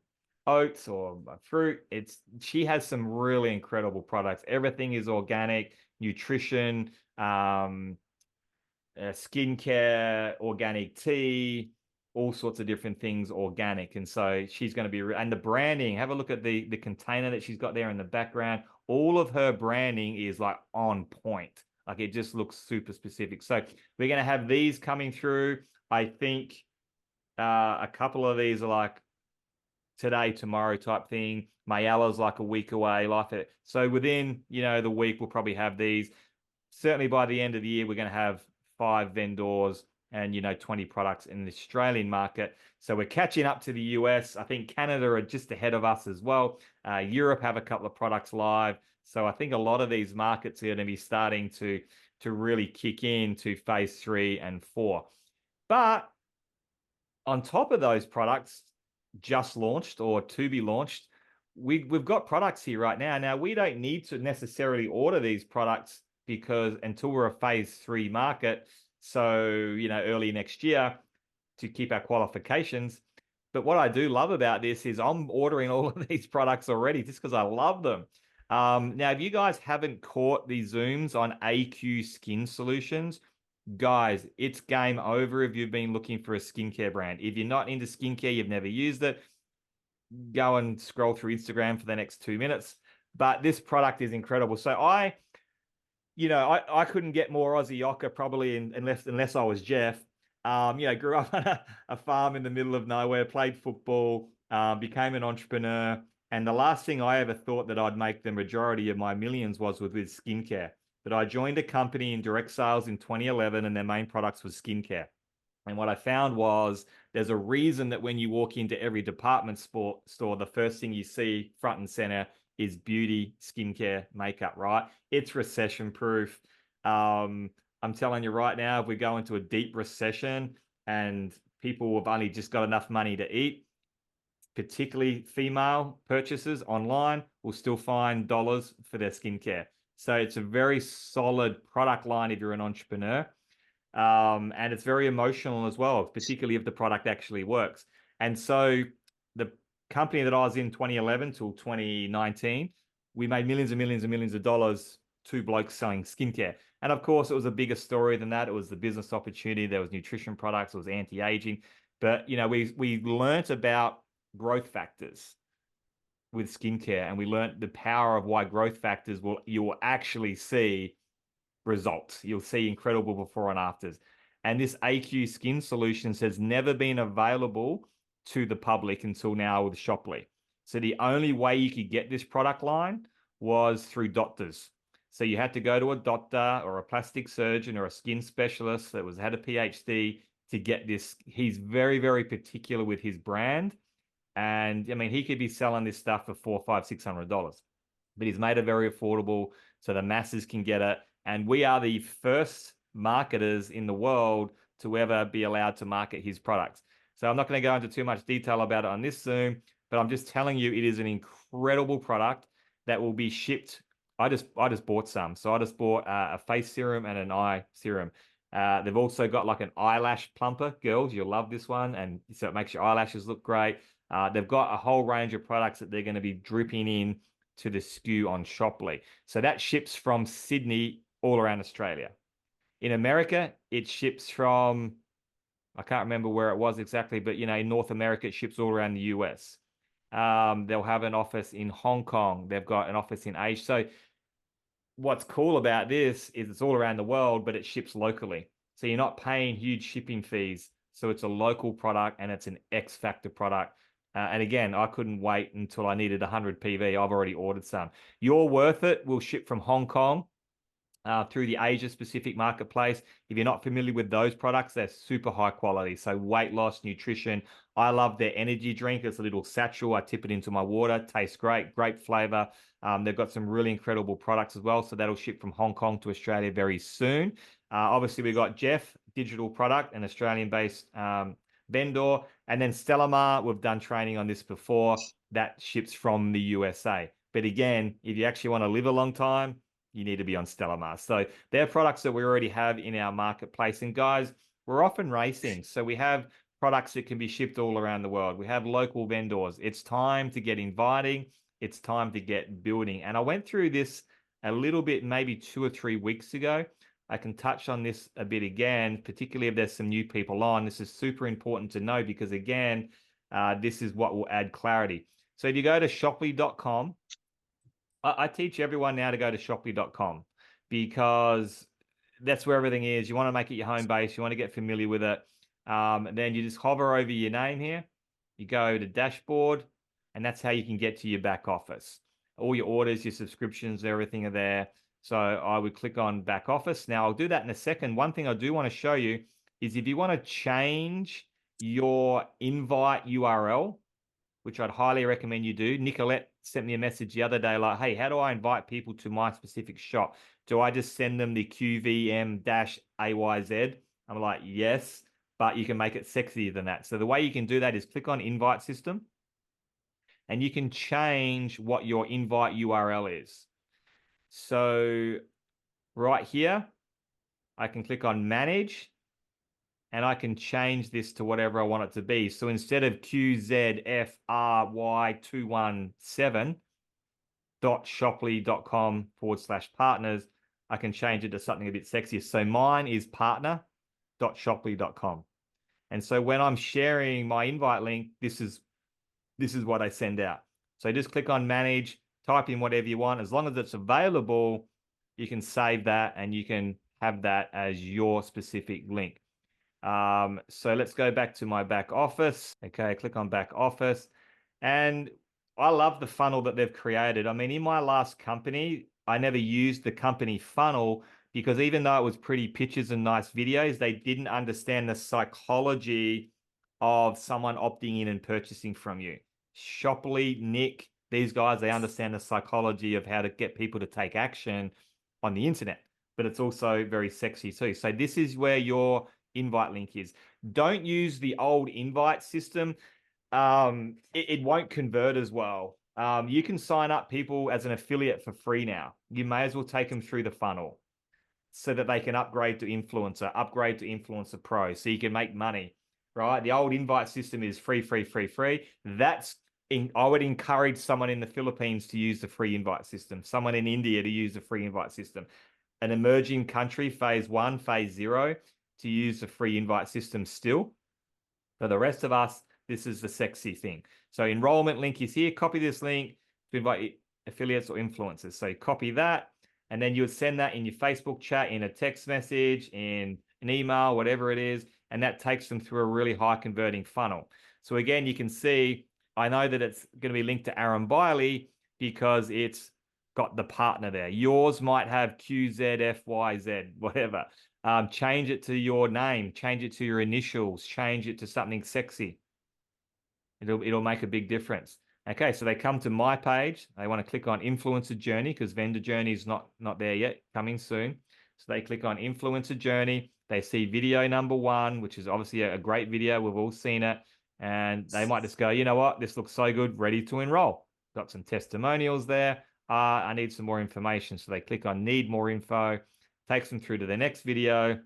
oats or my fruit. She has some really incredible products. Everything is organic, nutrition, skincare, organic tea, all sorts of different things organic. And so she's going to be, and the branding, have a look at the container that she's got there in the background. All of her branding is like on point. Like it just looks super specific. So we're going to have these coming through. I think a couple of these are like today, tomorrow type thing. Mayella's like a week away. So within, the week, we'll probably have these. Certainly by the end of the year, we're going to have 5 vendors and 20 products in the Australian market. So we're catching up to the US. I think Canada are just ahead of us as well. Europe have a couple of products live. So I think a lot of these markets are going to be starting to really kick in to phase 3 and 4. But on top of those products just launched or to be launched, we've got products here right now. Now, we don't need to necessarily order these products because until we're a phase 3 market, so early next year, to keep our qualifications. But what I do love about this is I'm ordering all of these products already just because I love them. Now, if you guys haven't caught these Zooms on AQ Skin Solutions, guys, it's game over if you've been looking for a skincare brand. If you're not into skincare, you've never used it, go and scroll through Instagram for the next 2 minutes. But this product is incredible. So I couldn't get more Aussie Yocker probably unless I was Jeff. Grew up on a farm in the middle of nowhere, played football, became an entrepreneur. And the last thing I ever thought that I'd make the majority of my millions was with skincare. But I joined a company in direct sales in 2011, and their main products was skincare. And what I found was there's a reason that when you walk into every department store, the first thing you see front and center is beauty, skincare, makeup, right? It's recession proof. I'm telling you right now, if we go into a deep recession and people have only just got enough money to eat, particularly female purchasers online will still find dollars for their skincare. So it's a very solid product line if you're an entrepreneur. And it's very emotional as well, particularly if the product actually works. And so the company that I was in 2011 till 2019, we made millions and millions and millions of dollars, two blokes selling skincare. And of course, it was a bigger story than that. It was the business opportunity. There was nutrition products. It was anti-aging. But, you know, we learnt about growth factors with skincare, and we learnt the power of why growth factors you will actually see results. You'll see incredible before and afters. And this AQ Skin Solutions has never been available to the public until now with Shopply. So the only way you could get this product line was through doctors. So you had to go to a doctor or a plastic surgeon or a skin specialist that had a PhD to get this. He's very, very particular with his brand. And I mean, he could be selling this stuff for $400, $500, $600, but he's made it very affordable so the masses can get it. And we are the first marketers in the world to ever be allowed to market his products. So I'm not going to go into too much detail about it on this Zoom, but I'm just telling you it is an incredible product that will be shipped. I just bought some. So I just bought a face serum and an eye serum. They've also got like an eyelash plumper. Girls, you'll love this one. And so it makes your eyelashes look great. They've got a whole range of products that they're going to be dripping in to the SKU on Shopply. So that ships from Sydney all around Australia. In America, it ships from, I can't remember where it was exactly, but, you know, in North America, it ships all around the US. They'll have an office in Hong Kong. They've got an office in Asia. So what's cool about this is it's all around the world, but it ships locally. So you're not paying huge shipping fees. So it's a local product and it's an X Factor product. And again, I couldn't wait until I needed 100 PV. I've already ordered some. You're Worth It will ship from Hong Kong through the Asia Pacific marketplace. If you're not familiar with those products, they're super high quality. So weight loss, nutrition. I love their energy drink. It's a little satchel. I tip it into my water. Tastes great. Great flavor. They've got some really incredible products as well. So that'll ship from Hong Kong to Australia very soon. Obviously, we got Jeff Digital Product, an Australian-based vendor. And then Stellamar, we've done training on this before. That ships from the USA. But again, if you actually want to live a long time, you need to be on Stellamar. So they're products that we already have in our marketplace. And guys, we're often racing. So we have products that can be shipped all around the world. We have local vendors. It's time to get inviting. It's time to get building. And I went through this a little bit, maybe 2 or 3 weeks ago. I can touch on this a bit again, particularly if there's some new people on. This is super important to know because, again, this is what will add clarity. So if you go to Shopply.com, I teach everyone now to go to Shopply.com because that's where everything is. You want to make it your home base. You want to get familiar with it. Then you just hover over your name here. You go to dashboard, and that's how you can get to your back office. All your orders, your subscriptions, everything are there. So I would click on back office. Now I'll do that in a second. One thing I do want to show you is if you want to change your invite URL, which I'd highly recommend you do. Nicolette sent me a message the other day like, hey, how do I invite people to my specific shop? Do I just send them the QVM-AYZ? I'm like, yes, but you can make it sexier than that. So the way you can do that is click on invite system and you can change what your invite URL is. So right here, I can click on manage and I can change this to whatever I want it to be. So instead of QZFRY217.shopply.com/partners, I can change it to something a bit sexier. So mine is partner.shopply.com. And so when I'm sharing my invite link, this is what I send out. So just click on manage, type in whatever you want. As long as it's available, you can save that and you can have that as your specific link. So let's go back to my back office. Okay, click on back office. And I love the funnel that they've created. I mean, in my last company, I never used the company funnel because even though it was pretty pictures and nice videos, they didn't understand the psychology of someone opting in and purchasing from you. Shopply, Nick, these guys, they understand the psychology of how to get people to take action on the internet, but it's also very sexy too. So this is where your invite link is. Don't use the old invite system. It won't convert as well. You can sign up people as an affiliate for free now. You may as well take them through the funnel so that they can upgrade to Influencer Pro, so you can make money, right? The old invite system is free. That's I would encourage someone in the Philippines to use the free invite system, someone in India to use the free invite system, an emerging country, phase 1, phase 0, to use the free invite system still. For the rest of us, this is the sexy thing. So enrollment link is here. Copy this link to invite affiliates or influencers. So copy that, and then you would send that in your Facebook chat, in a text message, in an email, whatever it is, and that takes them through a really high converting funnel. So again, you can see, I know that it's going to be linked to Aaron Biley because it's got the partner there. Yours might have QZFYZ, whatever. Change it to your name, change it to your initials, change it to something sexy. It'll make a big difference. Okay, so they come to my page. They want to click on influencer journey because vendor journey is not there yet, coming soon. So they click on influencer journey. They see video number 1, which is obviously a great video. We've all seen it. And they might just go, you know what, this looks so good, ready to enroll. Got some testimonials there. I need some more information. So they click on need more info, takes them through to the next video.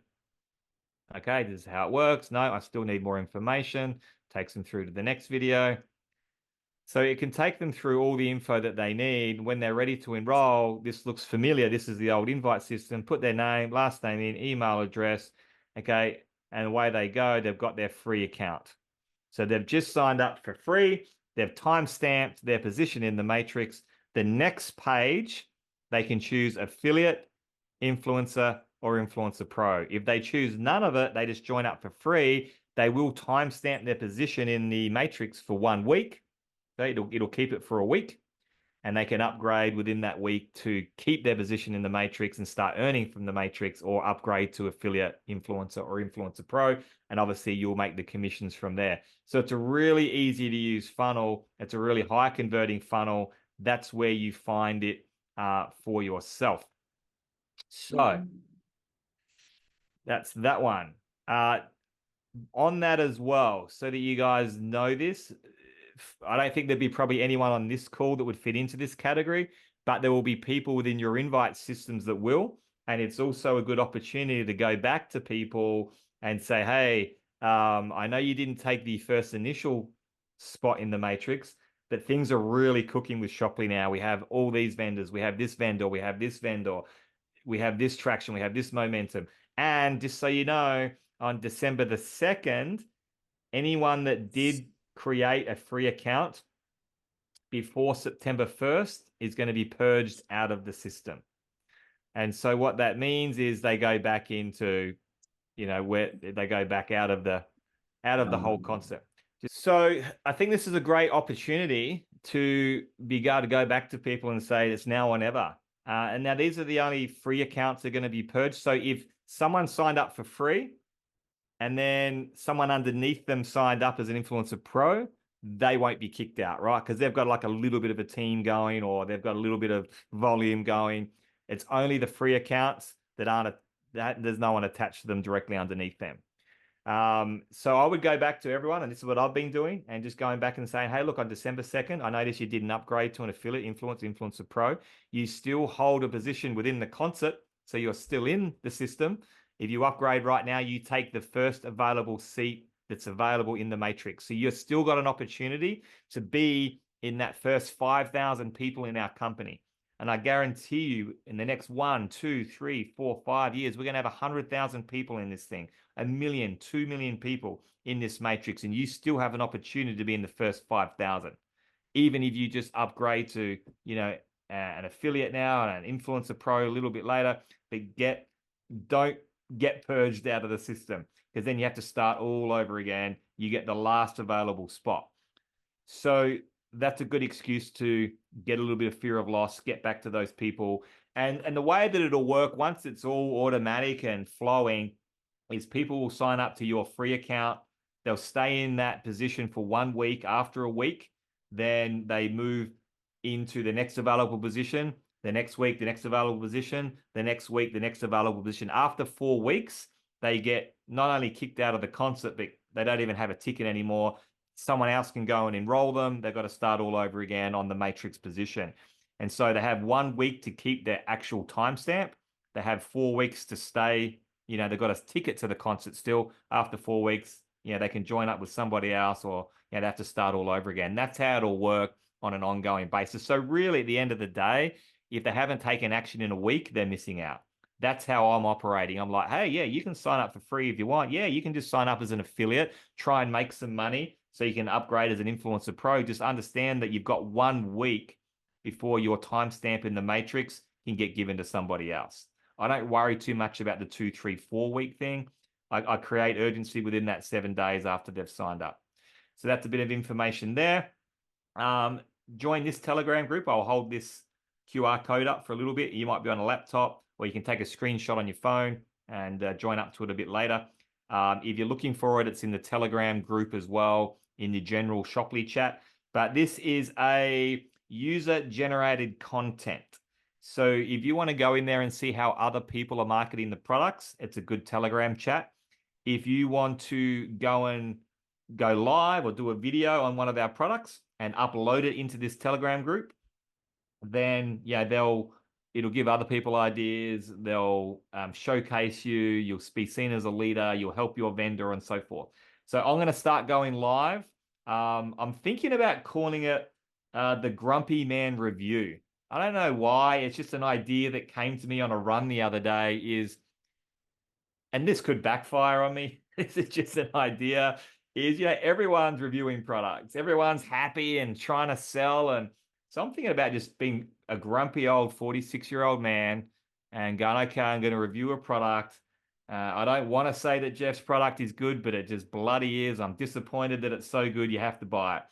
Okay, this is how it works. No, I still need more information. Takes them through to the next video. So it can take them through all the info that they need. When they're ready to enroll, this looks familiar. This is the old invite system. Put their name, last name in, email address. Okay, and away they go. They've got their free account. So they've just signed up for free. They've time-stamped their position in the matrix. The next page, they can choose affiliate, influencer, or influencer pro. If they choose none of it, they just join up for free. They will timestamp their position in the matrix for 1 week. So it'll keep it for a week, and they can upgrade within that week to keep their position in the matrix and start earning from the matrix, or upgrade to affiliate, influencer, or influencer pro. And obviously you'll make the commissions from there. So it's a really easy to use funnel. It's a really high converting funnel. That's where you find it for yourself. So that's that one. On that as well, so that you guys know this, I don't think there'd be probably anyone on this call that would fit into this category, but there will be people within your invite systems that will. And it's also a good opportunity to go back to people and say, hey, I know you didn't take the first initial spot in the matrix, but things are really cooking with Shoply now. We have all these vendors. We have this vendor. We have this vendor. We have this traction. We have this momentum. And just so you know, on December the 2nd, anyone that did create a free account before September 1st is going to be purged out of the system. And so what that means is they go back into, where they go back out of the whole concept. So I think this is a great opportunity to be able to go back to people and say it's now or never. And now these are the only free accounts that are going to be purged. So if someone signed up for free and then someone underneath them signed up as an influencer pro, they won't be kicked out, right? Because they've got like a little bit of a team going, or they've got a little bit of volume going. It's only the free accounts that there's no one attached to them directly underneath them. So I would go back to everyone, and this is what I've been doing, and just going back and saying, hey, look, on December 2nd, I noticed you didn't upgrade to an affiliate, influencer pro. You still hold a position within the concert, so you're still in the system. If you upgrade right now, you take the first available seat that's available in the matrix. So you've still got an opportunity to be in that first 5,000 people in our company. And I guarantee you, in the next 1, 2, 3, 4, 5 years, we're going to have 100,000 people in this thing, 1 million, 2 million people in this matrix. And you still have an opportunity to be in the first 5,000. Even if you just upgrade to, an affiliate now and an influencer pro a little bit later, but don't get purged out of the system, because then you have to start all over again. You get the last available spot. So that's a good excuse to get a little bit of fear of loss, get back to those people. And the way that it'll work once it's all automatic and flowing is people will sign up to your free account. They'll stay in that position for 1 week. After a week, then they move into the next available position. The next week, the next available position. The next week, the next available position. After 4 weeks, they get not only kicked out of the concert, but they don't even have a ticket anymore. Someone else can go and enroll them. They've got to start all over again on the matrix position. And so they have 1 week to keep their actual timestamp. They have 4 weeks to stay. They've got a ticket to the concert still. After 4 weeks, they can join up with somebody else, or they have to start all over again. That's how it'll work on an ongoing basis. So really, at the end of the day, if they haven't taken action in a week, they're missing out. That's how I'm operating. I'm like, hey, yeah, you can sign up for free if you want. Yeah, you can just sign up as an affiliate, try and make some money so you can upgrade as an influencer pro. Just understand that you've got 1 week before your timestamp in the matrix can get given to somebody else. I don't worry too much about the 2, 3, 4 week thing. I create urgency within that 7 days after they've signed up. So that's a bit of information there. Join this Telegram group. I'll hold this QR code up for a little bit. You might be on a laptop, or you can take a screenshot on your phone and join up to it a bit later. If you're looking for it, it's in the Telegram group as well, in the general Shoply chat. But this is a user-generated content. So if you want to go in there and see how other people are marketing the products, it's a good Telegram chat. If you want to go live or do a video on one of our products and upload it into this Telegram group, then it'll give other people ideas. They'll showcase you. You'll be seen as a leader. You'll help your vendor and so forth. So I'm going to start going live. I'm thinking about calling it the Grumpy Man Review. I don't know why. It's just an idea that came to me on a run the other day, and this could backfire on me. This is just an idea, everyone's reviewing products. Everyone's happy and trying to sell. And so I'm thinking about just being a grumpy old 46-year-old man and going, okay, I'm going to review a product. I don't want to say that Jeff's product is good, but it just bloody is. I'm disappointed that it's so good. You have to buy it.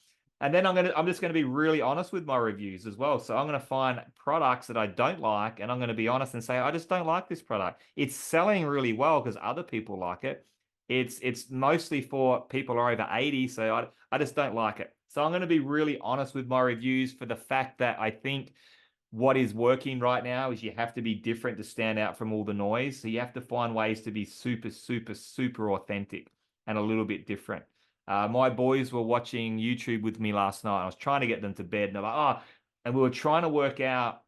And then I'm just going to be really honest with my reviews as well. So I'm going to find products that I don't like, and I'm going to be honest and say, I just don't like this product. It's selling really well because other people like it. It's mostly for people who are over 80, so I just don't like it. So I'm going to be really honest with my reviews, for the fact that I think what is working right now is you have to be different to stand out from all the noise. So you have to find ways to be super, super, super authentic and a little bit different. My boys were watching YouTube with me last night. I was trying to get them to bed, and they're like, oh, and we were trying to work out.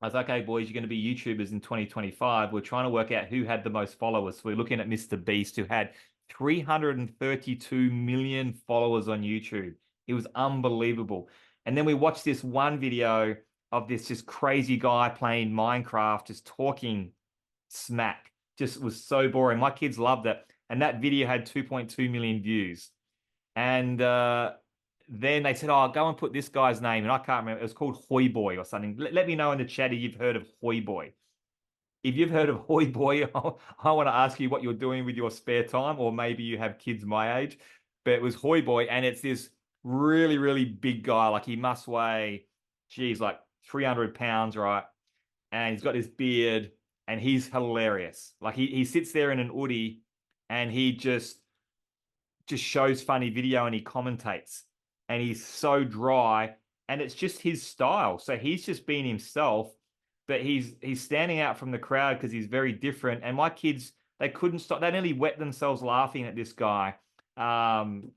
I was like, okay, boys, you're going to be YouTubers in 2025. We're trying to work out who had the most followers. So we're looking at Mr. Beast, who had 332 million followers on YouTube. It was unbelievable. And then we watched this one video of this just crazy guy playing Minecraft, just talking smack. Just was so boring. My kids loved it. And that video had 2.2 million views. And then they said, oh, go and put this guy's name. And I can't remember. It was called Hoi Boy or something. Let me know in the chat if you've heard of Hoi Boy. If you've heard of Hoi Boy, I want to ask you what you're doing with your spare time, or maybe you have kids my age. But it was Hoi Boy, and it's this really, really big guy. Like, he must weigh, geez, like 300 pounds, right? And he's got this beard, and he's hilarious. Like, he sits there in an hoodie, and he just shows funny video, and he commentates, and he's so dry, and it's just his style. So he's just being himself, but he's standing out from the crowd because he's very different. And my kids, they couldn't stop. They nearly wet themselves laughing at this guy. And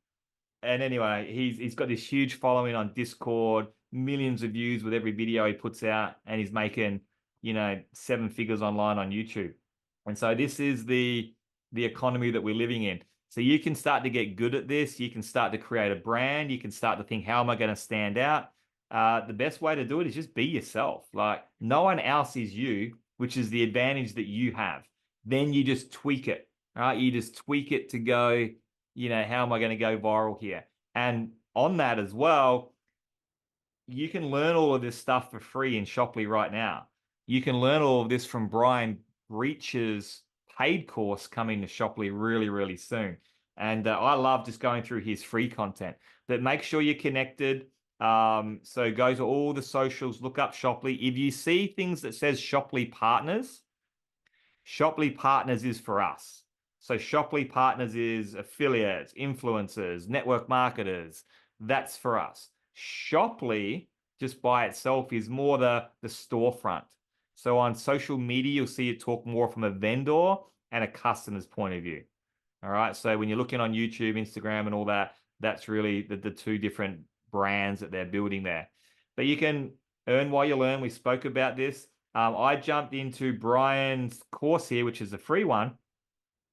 anyway, he's got this huge following on Discord, millions of views with every video he puts out, and he's making 7 figures online on YouTube. And so this is the economy that we're living in. So you can start to get good at this. You can start to create a brand. You can start to think, how am I going to stand out? The best way to do it is just be yourself. Like, no one else is you, which is the advantage that you have. Then you just tweak it, right? You just tweak it to go, how am I going to go viral here? And on that as well, you can learn all of this stuff for free in Shoply right now. You can learn all of this from Brian Breach's paid course coming to Shoply really, really soon. And I love just going through his free content. But make sure you're connected. So go to all the socials, look up Shoply. If you see things that says Shoply Partners is for us. So Shoply Partners is affiliates, influencers, network marketers. That's for us. Shoply, just by itself, is more the storefront. So on social media, you'll see it talk more from a vendor and a customer's point of view. All right. So when you're looking on YouTube, Instagram, and all that, that's really the two different brands that they're building there. But you can earn while you learn. We spoke about this. I jumped into Brian's course here, which is a free one.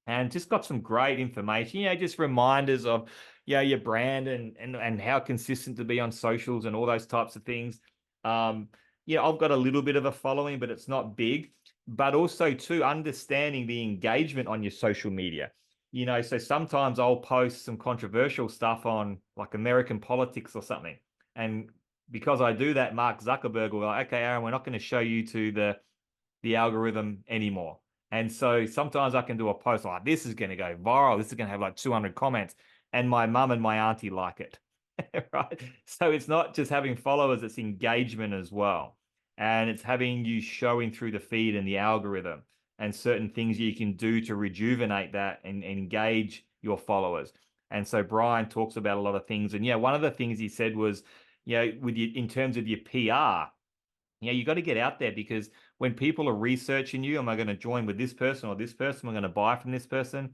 and just got some great information, just reminders of, your brand and how consistent to be on socials and all those types of things. Um, I've got a little bit of a following, but it's not big. But also too, understanding the engagement on your social media. So sometimes I'll post some controversial stuff on like American politics or something. And because I do that, Mark Zuckerberg will be like, okay, Aaron, we're not going to show you to the algorithm anymore. And so sometimes I can do a post like this is going to go viral. This is going to have like 200 comments, and my mum and my auntie like it. Right. So it's not just having followers, it's engagement as well. And it's having you showing through the feed and the algorithm and certain things you can do to rejuvenate that and engage your followers. And so Brian talks about a lot of things. And one of the things he said was, with you in terms of your PR, you got to get out there, because when people are researching you, am I going to join with this person or this person? I'm going to buy from this person.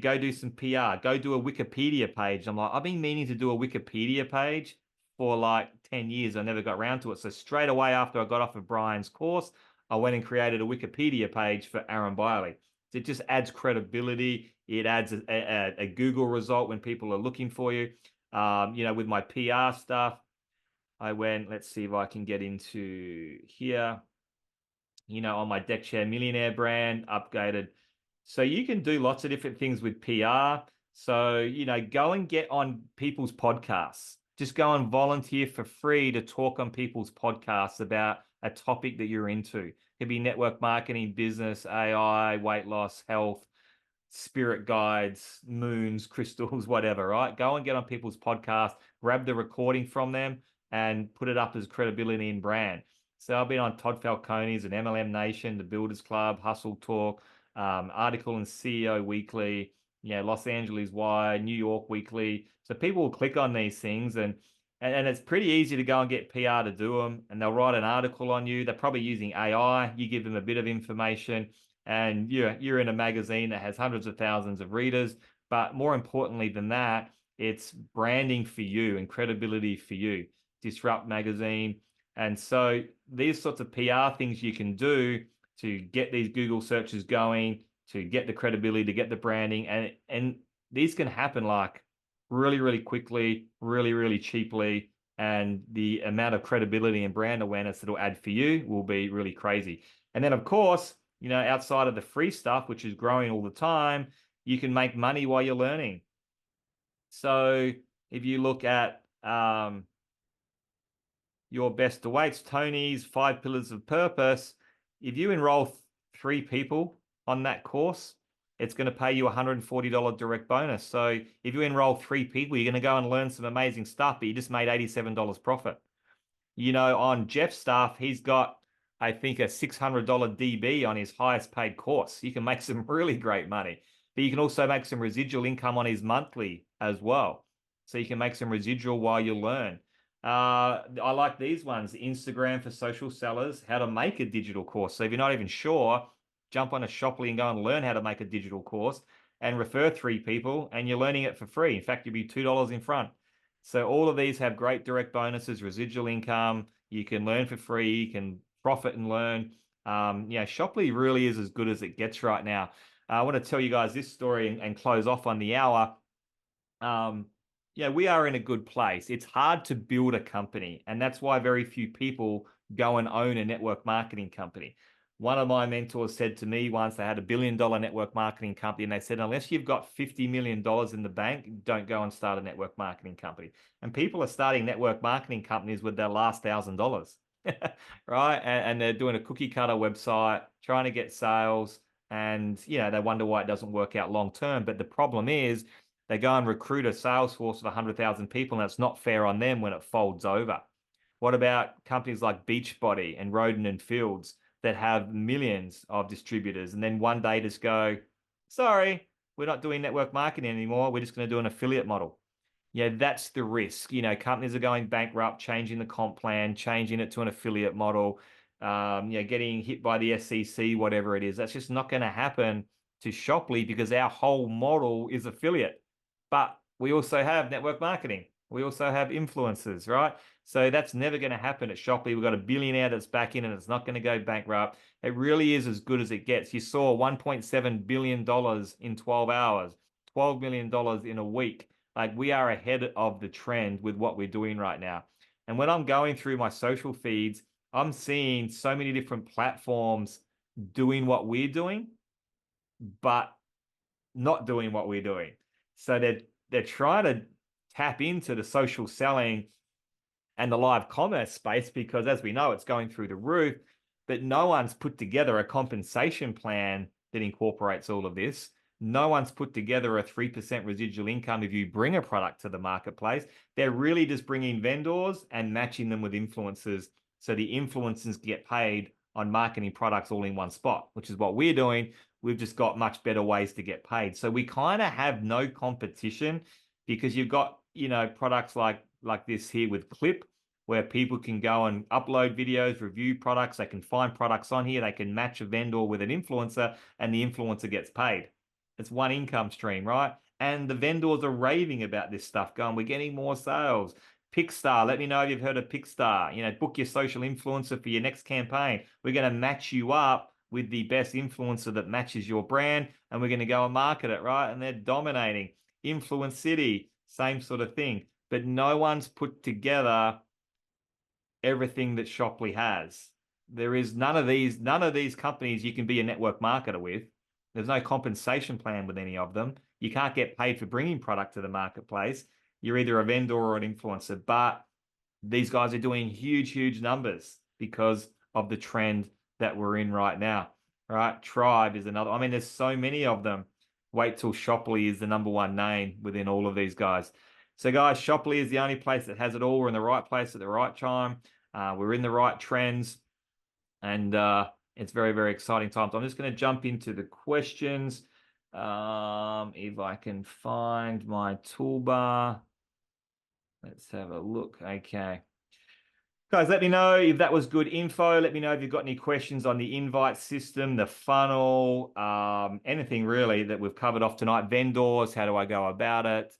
Go do some PR, go do a Wikipedia page. I'm like, I've been meaning to do a Wikipedia page for like 10 years. I never got around to it. So straight away after I got off of Brian's course, I went and created a Wikipedia page for Aaron Byerly. So it just adds credibility. It adds a Google result when people are looking for you. With my PR stuff, I went, let's see if I can get into here, on my Deck Chair Millionaire brand, upgraded. So you can do lots of different things with PR. So, go and get on people's podcasts. Just go and volunteer for free to talk on people's podcasts about a topic that you're into. It could be network marketing, business, AI, weight loss, health, spirit guides, moons, crystals, whatever, right? Go and get on people's podcasts, grab the recording from them and put it up as credibility and brand. So I've been on Todd Falcone's and MLM Nation, the Builders Club, Hustle Talk, article in CEO Weekly, Los Angeles Wire, New York Weekly. So people will click on these things and it's pretty easy to go and get PR to do them, and they'll write an article on you. They're probably using AI. You give them a bit of information, and you're in a magazine that has hundreds of thousands of readers. But more importantly than that, it's branding for you and credibility for you. Disrupt Magazine. And so these sorts of PR things you can do to get these Google searches going, to get the credibility, to get the branding, and these can happen like really, really quickly, really, really cheaply. And the amount of credibility and brand awareness it'll add for you will be really crazy. And then, of course, outside of the free stuff, which is growing all the time, you can make money while you're learning. So if you look at your best awaits, Tony's 5 Pillars of Purpose, if you enroll 3 people on that course, it's going to pay you $140 direct bonus. So if you enroll 3 people, you're going to go and learn some amazing stuff, but you just made $87 profit. On Jeff's stuff, he's got, I think, a $600 DB on his highest paid course. You can make some really great money, but you can also make some residual income on his monthly as well. So you can make some residual while you learn. I like these ones: Instagram for social sellers, how to make a digital course. So if you're not even sure, jump on a Shoply and go and learn how to make a digital course and refer 3 people, and you're learning it for free. In fact, you'll be $2 in front. So all of these have great direct bonuses, residual income. You can learn for free. You can profit and learn. Shoply really is as good as it gets right now. I want to tell you guys this story and close off on the hour. We are in a good place. It's hard to build a company, and that's why very few people go and own a network marketing company. One of my mentors said to me once, they had $1 billion network marketing company, and they said, unless you've got $50 million in the bank, don't go and start a network marketing company. And people are starting network marketing companies with their last $1,000, right? And they're doing a cookie cutter website, trying to get sales, and they wonder why it doesn't work out long term. But the problem is they go and recruit a sales force of 100,000 people, and it's not fair on them when it folds over. What about companies like Beachbody and Roden and Fields that have millions of distributors, and then one day just go, sorry, we're not doing network marketing anymore. We're just going to do an affiliate model. That's the risk. Companies are going bankrupt, changing the comp plan, changing it to an affiliate model, getting hit by the SEC, whatever it is. That's just not going to happen to Shoply, because our whole model is affiliate. But we also have network marketing. We also have influencers, right? So that's never going to happen at Shopee. We've got a billionaire that's back in and it's not going to go bankrupt. It really is as good as it gets. You saw $1.7 billion in 12 hours, $12 million in a week. Like we are ahead of the trend with what we're doing right now. And when I'm going through my social feeds, I'm seeing so many different platforms doing what we're doing, but not doing what we're doing. So they're trying to tap into the social selling and the live commerce space because, as we know, it's going through the roof. But no one's put together a compensation plan that incorporates all of this. No one's put together a 3% residual income if you bring a product to the marketplace. They're really just bringing vendors and matching them with influencers. So the influencers get paid on marketing products all in one spot, which is what we're doing. We've just got much better ways to get paid. So we kind of have no competition because you've got, products like this here with Clip, where people can go and upload videos, review products. They can find products on here. They can match a vendor with an influencer and the influencer gets paid. It's one income stream, right? And the vendors are raving about this stuff, going, we're getting more sales. Pickstar, let me know if you've heard of Pickstar. Book your social influencer for your next campaign. We're going to match you up with the best influencer that matches your brand, and we're going to go and market it, right? And they're dominating. Influence City, same sort of thing. But no one's put together everything that Shoply has. There is none of these companies you can be a network marketer with. There's no compensation plan with any of them. You can't get paid for bringing product to the marketplace. You're either a vendor or an influencer, but these guys are doing huge, huge numbers because of the trend that we're in right now, right? Tribe is another. I mean, there's so many of them. Wait till Shoply is the number one name within all of these guys. So guys, Shoply is the only place that has it all. We're in the right place at the right time. We're in the right trends, and it's very, very exciting times. I'm just going to jump into the questions. If I can find my toolbar. Let's have a look. Okay. Guys, let me know if that was good info. Let me know if you've got any questions on the invite system, the funnel, anything really that we've covered off tonight. Vendors, how do I go about it?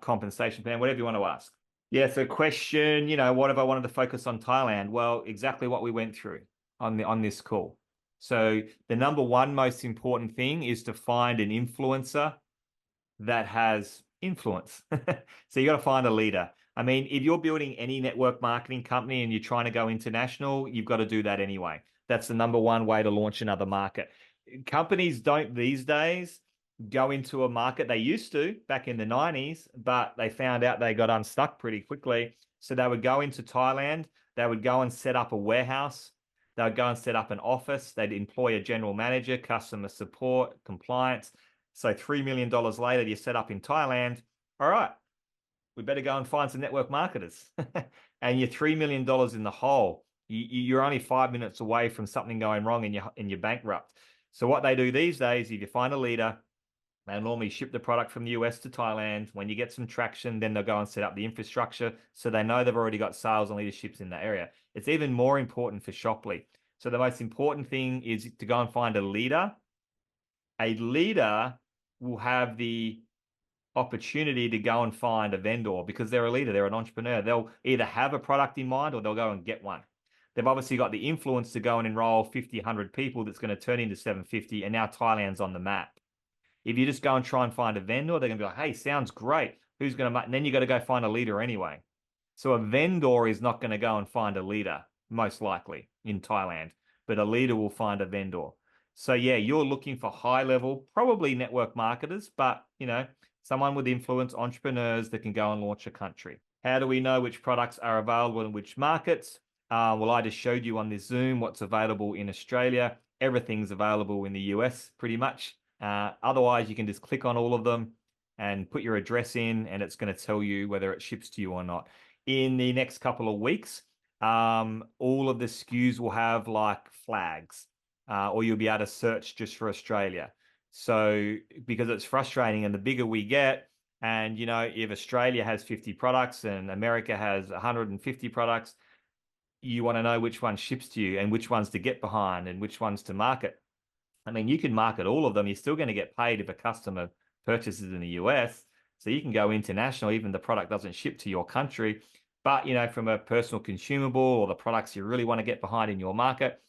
Compensation plan, whatever you want to ask. Yeah, so question, what if I wanted to focus on Thailand? Well, exactly what we went through on this call. So the number one most important thing is to find an influencer that has influence. So you got to find a leader. I mean, if you're building any network marketing company and you're trying to go international, you've got to do that anyway. That's the number one way to launch another market. Companies don't these days go into a market. They used to back in the 90s, but they found out they got unstuck pretty quickly. So they would go into Thailand. They would go and set up a warehouse. They would go and set up an office. They'd employ a general manager, customer support, compliance. So $3 million later, you set up in Thailand. All right, we better go and find some network marketers. And you're $3 million in the hole. You're only 5 minutes away from something going wrong and you're bankrupt. So what they do these days, if you find a leader, they normally ship the product from the US to Thailand. When you get some traction, then they'll go and set up the infrastructure. So they know they've already got sales and leaderships in the area. It's even more important for Shoply. So the most important thing is to go and find a leader. A leader will have the opportunity to go and find a vendor because they're a leader, they're an entrepreneur. They'll either have a product in mind or they'll go and get one. They've obviously got the influence to go and enroll 50, 100 people that's going to turn into 750, and now Thailand's on the map. If you just go and try and find a vendor, they're going to be like, hey, sounds great. Who's going to, and then you got to go find a leader anyway. So a vendor is not going to go and find a leader, most likely in Thailand, but a leader will find a vendor. So yeah, you're looking for high level, probably network marketers, but someone with influence, entrepreneurs that can go and launch a country. How do we know which products are available in which markets? Well, I just showed you on this Zoom what's available in Australia. Everything's available in the US pretty much. Otherwise, you can just click on all of them and put your address in, and it's going to tell you whether it ships to you or not. In the next couple of weeks, all of the SKUs will have like flags, or you'll be able to search just for Australia. So because it's frustrating, and the bigger we get, and if Australia has 50 products and America has 150 products, you want to know which one ships to you and which ones to get behind and which ones to market. I mean, you can market all of them. You're still going to get paid if a customer purchases in the US. So you can go international, even the product doesn't ship to your country. But, from a personal consumable or the products you really want to get behind in your market,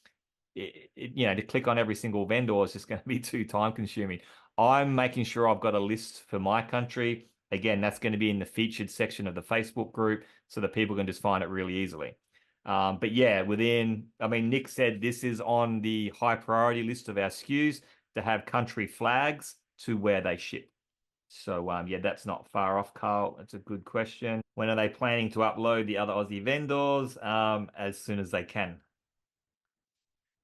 to click on every single vendor is just going to be too time consuming. I'm making sure I've got a list for my country. Again, that's going to be in the featured section of the Facebook group so that people can just find it really easily. But yeah, Nick said this is on the high priority list of our SKUs to have country flags to where they ship. So yeah, that's not far off, Carl. That's a good question. When are they planning to upload the other Aussie vendors? As soon as they can.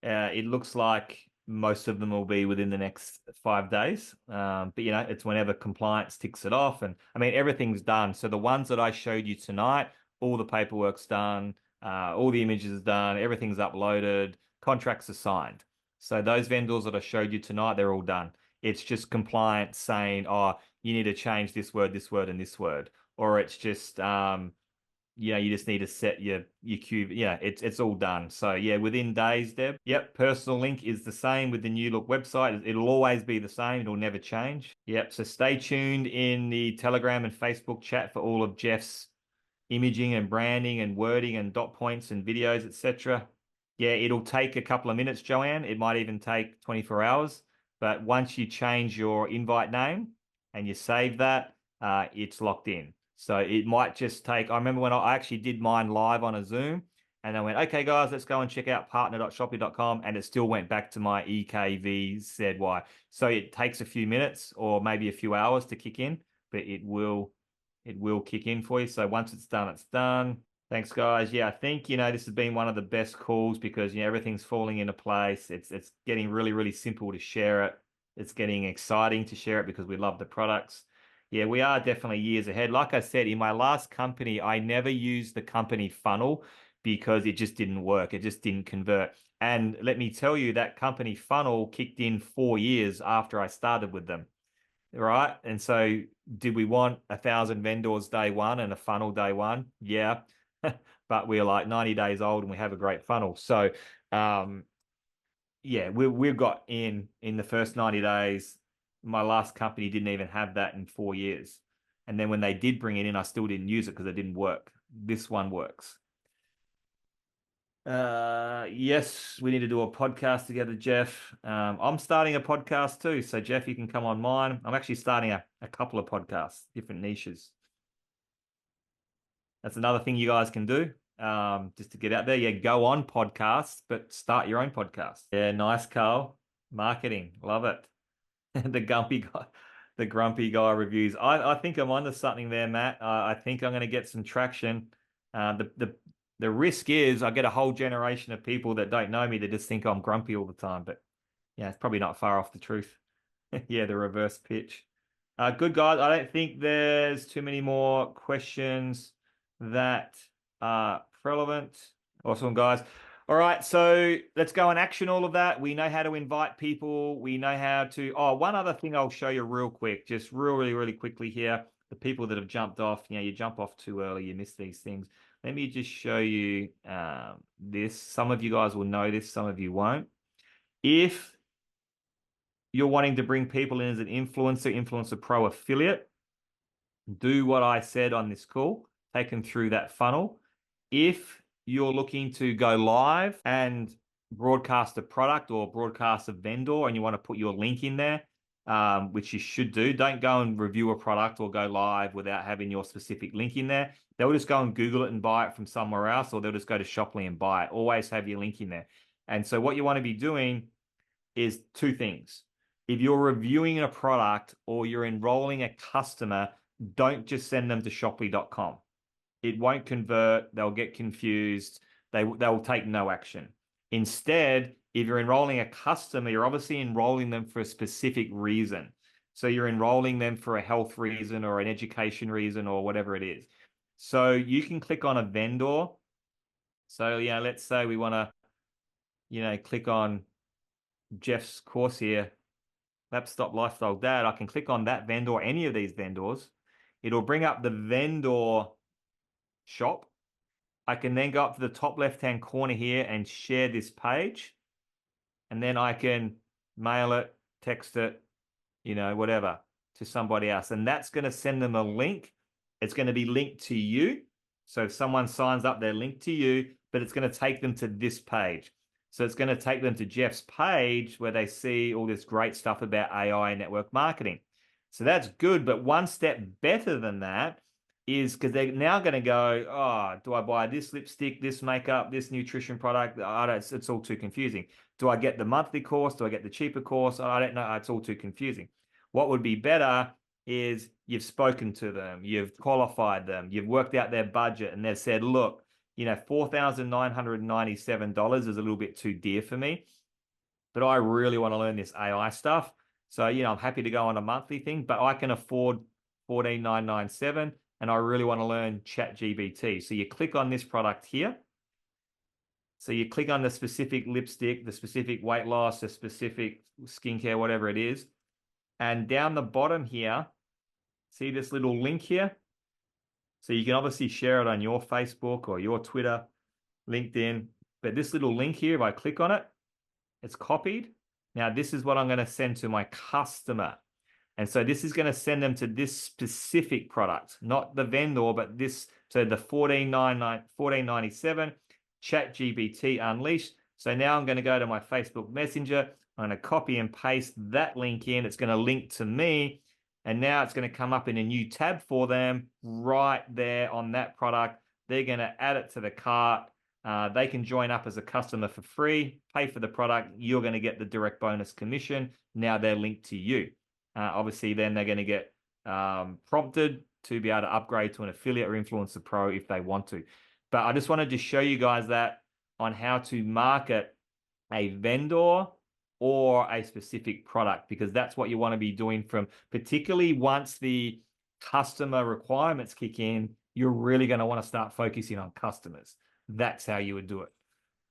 It looks like most of them will be within the next 5 days. But it's whenever compliance ticks it off. And everything's done. So the ones that I showed you tonight, all the paperwork's done, all the images are done, everything's uploaded, contracts are signed. So those vendors that I showed you tonight, they're all done. It's just compliance saying, oh, you need to change this word, and this word. Or it's just you just need to set your queue. Yeah, it's all done. So yeah, within days, Deb. Yep, personal link is the same with the new look website. It'll always be the same. It'll never change. Yep. So stay tuned in the Telegram and Facebook chat for all of Jeff's imaging and branding and wording and dot points and videos, etc. Yeah, it'll take a couple of minutes, Joanne. It might even take 24 hours. But once you change your invite name and you save that, it's locked in. So it might just take, I remember when I actually did mine live on a Zoom and I went, okay, guys, let's go and check out partner.shopee.com. And it still went back to my EKVZY. So it takes a few minutes or maybe a few hours to kick in, but it will kick in for you. So once it's done, it's done. Thanks, guys. Yeah, I think, this has been one of the best calls because, everything's falling into place. It's getting really, really simple to share it. It's getting exciting to share it because we love the products. Yeah, we are definitely years ahead. Like I said, in my last company, I never used the company funnel because it just didn't work. It just didn't convert. And let me tell you, that company funnel kicked in 4 years after I started with them. Right. And so did we want 1,000 vendors day one and a funnel day one? Yeah. But we're like 90 days old and we have a great funnel. So yeah, we've got in the first 90 days. My last company didn't even have that in 4 years. And then when they did bring it in, I still didn't use it because it didn't work. This one works. Yes, we need to do a podcast together, Jeff. I'm starting a podcast too. So Jeff, you can come on mine. I'm actually starting a couple of podcasts, different niches. That's another thing you guys can do. Just to get out there. Yeah, go on podcasts, but start your own podcast. Yeah, nice, Carl. Marketing. Love it. The grumpy guy reviews. I think I'm onto something there, Matt. I think I'm going to get some traction. The risk is I get a whole generation of people that don't know me that just think I'm grumpy all the time. But yeah, it's probably not far off the truth. Yeah, the reverse pitch. Good, guys. I don't think there's too many more questions that are relevant. Awesome, guys. All right, so let's go and action all of that. We know how to invite people. We know how to... Oh, one other thing I'll show you real quick, just really, really quickly here. The people that have jumped off, you jump off too early, you miss these things. Let me just show you this. Some of you guys will know this, some of you won't. If you're wanting to bring people in as an influencer pro affiliate, do what I said on this call, take them through that funnel. If you're looking to go live and broadcast a product or broadcast a vendor and you want to put your link in there, which you should do, don't go and review a product or go live without having your specific link in there. They'll just go and Google it and buy it from somewhere else, or they'll just go to Shoply and buy it. Always have your link in there. And so what you want to be doing is two things. If you're reviewing a product or you're enrolling a customer, don't just send them to shoply.com. It won't convert. They'll get confused. They'll take no action. Instead, if you're enrolling a customer, you're obviously enrolling them for a specific reason. So you're enrolling them for a health reason or an education reason or whatever it is. So you can click on a vendor. So, let's say we want to, click on Jeff's course here, Laptop Lifestyle Dad. I can click on that vendor or any of these vendors. It'll bring up the vendor shop. I can then go up to the top left-hand corner here and share this page. And then I can mail it, text it, whatever to somebody else. And that's going to send them a link. It's going to be linked to you. So if someone signs up, they're linked to you, but it's going to take them to this page. So it's going to take them to Jeff's page where they see all this great stuff about AI and network marketing. So that's good. But one step better than that is because they're now going to go, oh, do I buy this lipstick, this makeup, this nutrition product? I don't, it's all too confusing. Do I get the monthly course? Do I get the cheaper course? I don't know. It's all too confusing. What would be better is you've spoken to them, you've qualified them, you've worked out their budget, and they've said, look, you know, $4,997 is a little bit too dear for me, but I really want to learn this AI stuff. So, you know, I'm happy to go on a monthly thing, but I can afford $14,997, and I really want to learn ChatGPT. So you click on this product here. So you click on the specific lipstick, the specific weight loss, the specific skincare, whatever it is. And down the bottom here, see this little link here? So you can obviously share it on your Facebook or your Twitter, LinkedIn. But this little link here, if I click on it, it's copied. Now this is what I'm going to send to my customer. And so this is going to send them to this specific product, not the vendor, but this. So the $14.97 ChatGPT Unleashed. So now I'm going to go to my Facebook Messenger. I'm going to copy and paste that link in. It's going to link to me. And now it's going to come up in a new tab for them right there on that product. They're going to add it to the cart. They can join up as a customer for free, pay for the product. You're going to get the direct bonus commission. Now they're linked to you. Obviously, then they're going to get prompted to be able to upgrade to an affiliate or influencer pro if they want to. But I just wanted to show you guys that on how to market a vendor or a specific product, because that's what you want to be doing from, particularly once the customer requirements kick in, you're really going to want to start focusing on customers. That's how you would do it.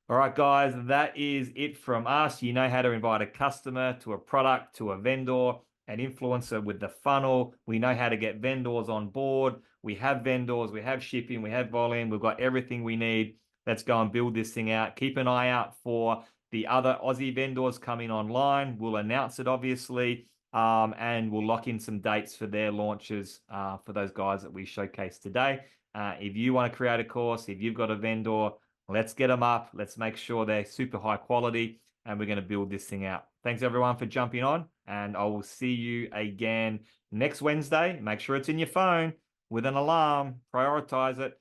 All right, guys, that is it from us. You know how to invite a customer to a product, to a vendor, an influencer with the funnel. We know how to get vendors on board. We have vendors, we have shipping, we have volume. We've got everything we need. Let's go and build this thing out. Keep an eye out for the other Aussie vendors coming online. We'll announce it, obviously, and we'll lock in some dates for their launches for those guys that we showcased today. If you want to create a course, if you've got a vendor, let's get them up. Let's make sure they're super high quality, and we're going to build this thing out. Thanks, everyone, for jumping on, and I will see you again next Wednesday. Make sure it's in your phone with an alarm. Prioritize it.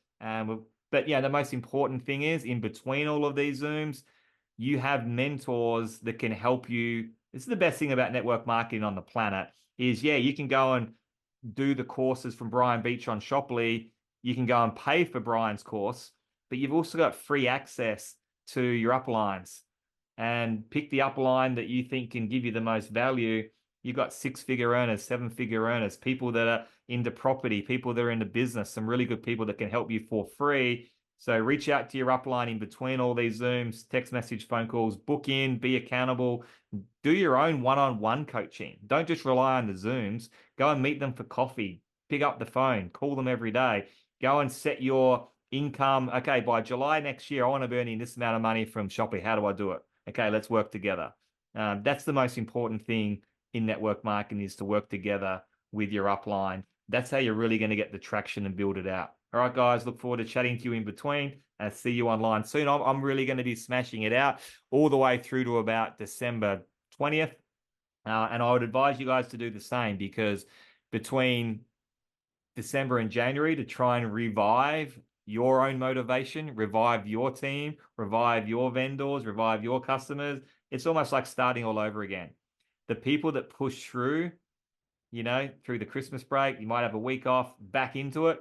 But yeah, the most important thing is, in between all of these Zooms, you have mentors that can help you. This is the best thing about network marketing on the planet is, yeah, you can go and do the courses from Brian Beach on Shoply. You can go and pay for Brian's course, but you've also got free access to your uplines, and pick the upline that you think can give you the most value. You've got 6-figure earners, 7-figure earners, people that are into property, people that are into business, some really good people that can help you for free. So reach out to your upline in between all these Zooms, text message, phone calls, book in, be accountable, do your own one-on-one coaching. Don't just rely on the Zooms. Go and meet them for coffee, pick up the phone, call them every day. Go and set your income. Okay, by July next year, I want to be earning this amount of money from Shopee. How do I do it? Okay, let's work together. That's the most important thing in network marketing, is to work together with your upline. That's how you're really going to get the traction and build it out. All right, guys, look forward to chatting to you in between, and see you online soon. I'm really going to be smashing it out all the way through to about December 20th. And I would advise you guys to do the same, because between December and January, to try and revive your own motivation, revive your team, revive your vendors, revive your customers, it's almost like starting all over again. The people that push through, you know, through the Christmas break, you might have a week off, back into it.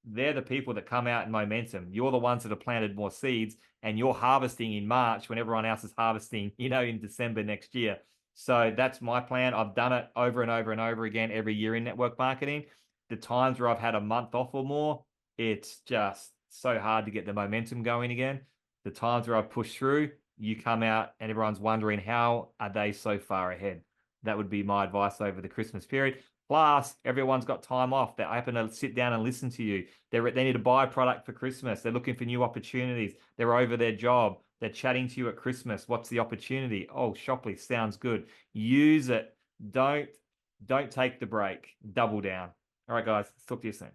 They're the people that come out in momentum. You're the ones that have planted more seeds, and you're harvesting in March when everyone else is harvesting, you know, in December next year. So that's my plan. I've done it over and over and over again every year in network marketing. The times where I've had a month off or more, it's just so hard to get the momentum going again. The times where I push through, you come out and everyone's wondering, how are they so far ahead? That would be my advice over the Christmas period. Plus, everyone's got time off. They happen to sit down and listen to you. They need to buy a product for Christmas. They're looking for new opportunities. They're over their job. They're chatting to you at Christmas. What's the opportunity? Oh, Shoply sounds good. Use it. Don't Don't take the break. Double down. All right, guys. Talk to you soon.